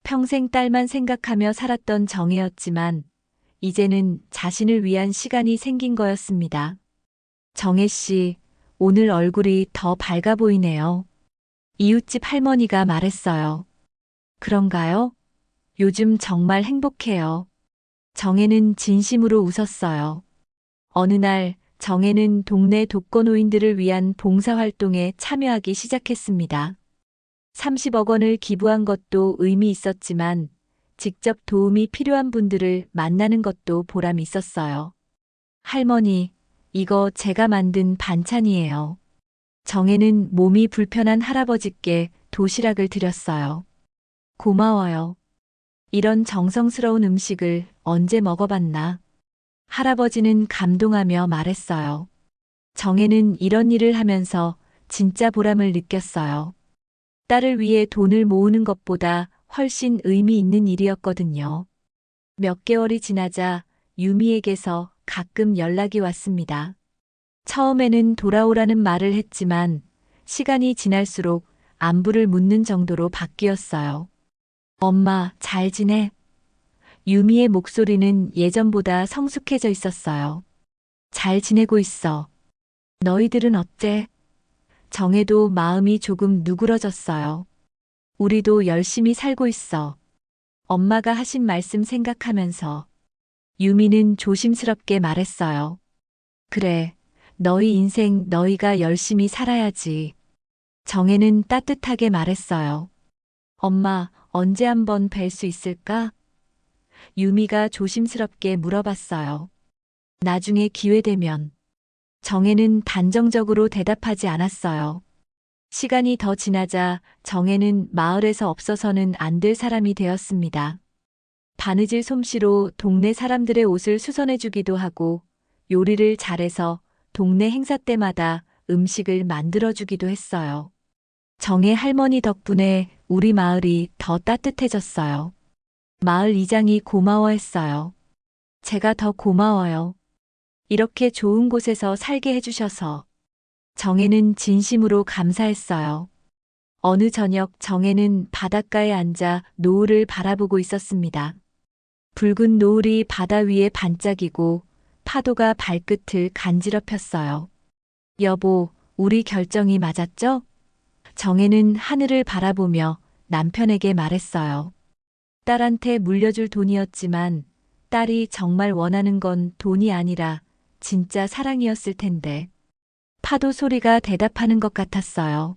평생 딸만 생각하며 살았던 정혜였지만 이제는 자신을 위한 시간이 생긴 거였습니다. 정혜 씨, 오늘 얼굴이 더 밝아 보이네요. 이웃집 할머니가 말했어요. 그런가요? 요즘 정말 행복해요. 정혜는 진심으로 웃었어요. 어느 날 정혜는 동네 독거노인들을 위한 봉사활동에 참여하기 시작했습니다. 30억 원을 기부한 것도 의미 있었지만 직접 도움이 필요한 분들을 만나는 것도 보람이 있었어요. 할머니, 이거 제가 만든 반찬이에요. 정혜는 몸이 불편한 할아버지께 도시락을 드렸어요. 고마워요. 이런 정성스러운 음식을 언제 먹어봤나? 할아버지는 감동하며 말했어요. 정혜는 이런 일을 하면서 진짜 보람을 느꼈어요. 딸을 위해 돈을 모으는 것보다 훨씬 의미 있는 일이었거든요. 몇 개월이 지나자 유미에게서 가끔 연락이 왔습니다. 처음에는 돌아오라는 말을 했지만 시간이 지날수록 안부를 묻는 정도로 바뀌었어요. 엄마, 잘 지내? 유미의 목소리는 예전보다 성숙해져 있었어요. 잘 지내고 있어. 너희들은 어때? 정혜도 마음이 조금 누그러졌어요. 우리도 열심히 살고 있어. 엄마가 하신 말씀 생각하면서 유미는 조심스럽게 말했어요. 그래, 너희 인생 너희가 열심히 살아야지. 정혜는 따뜻하게 말했어요. 엄마, 언제 한번 뵐 수 있을까? 유미가 조심스럽게 물어봤어요. 나중에 기회되면. 정혜는 단정적으로 대답하지 않았어요. 시간이 더 지나자 정혜는 마을에서 없어서는 안 될 사람이 되었습니다. 바느질 솜씨로 동네 사람들의 옷을 수선해주기도 하고 요리를 잘해서 동네 행사 때마다 음식을 만들어주기도 했어요. 정혜 할머니 덕분에 우리 마을이 더 따뜻해졌어요. 마을 이장이 고마워했어요. 제가 더 고마워요. 이렇게 좋은 곳에서 살게 해주셔서. 정혜는 진심으로 감사했어요. 어느 저녁 정혜는 바닷가에 앉아 노을을 바라보고 있었습니다. 붉은 노을이 바다 위에 반짝이고 파도가 발끝을 간지럽혔어요. 여보, 우리 결정이 맞았죠? 정혜는 하늘을 바라보며 남편에게 말했어요. 딸한테 물려줄 돈이었지만 딸이 정말 원하는 건 돈이 아니라 진짜 사랑이었을 텐데. 파도 소리가 대답하는 것 같았어요.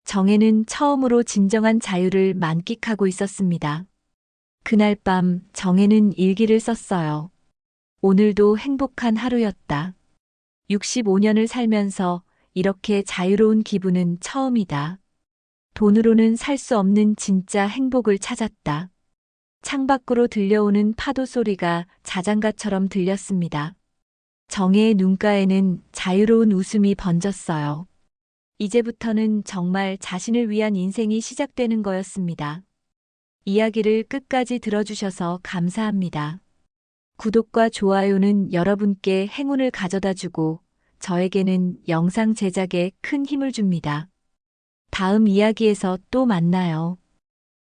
정혜는 처음으로 진정한 자유를 만끽하고 있었습니다. 그날 밤 정혜는 일기를 썼어요. 오늘도 행복한 하루였다. 65년을 살면서 이렇게 자유로운 기분은 처음이다. 돈으로는 살 수 없는 진짜 행복을 찾았다. 창밖으로 들려오는 파도 소리가 자장가처럼 들렸습니다. 정혜의 눈가에는 자유로운 웃음이 번졌어요. 이제부터는 정말 자신을 위한 인생이 시작되는 거였습니다. 이야기를 끝까지 들어주셔서 감사합니다. 구독과 좋아요는 여러분께 행운을 가져다 주고 저에게는 영상 제작에 큰 힘을 줍니다. 다음 이야기에서 또 만나요.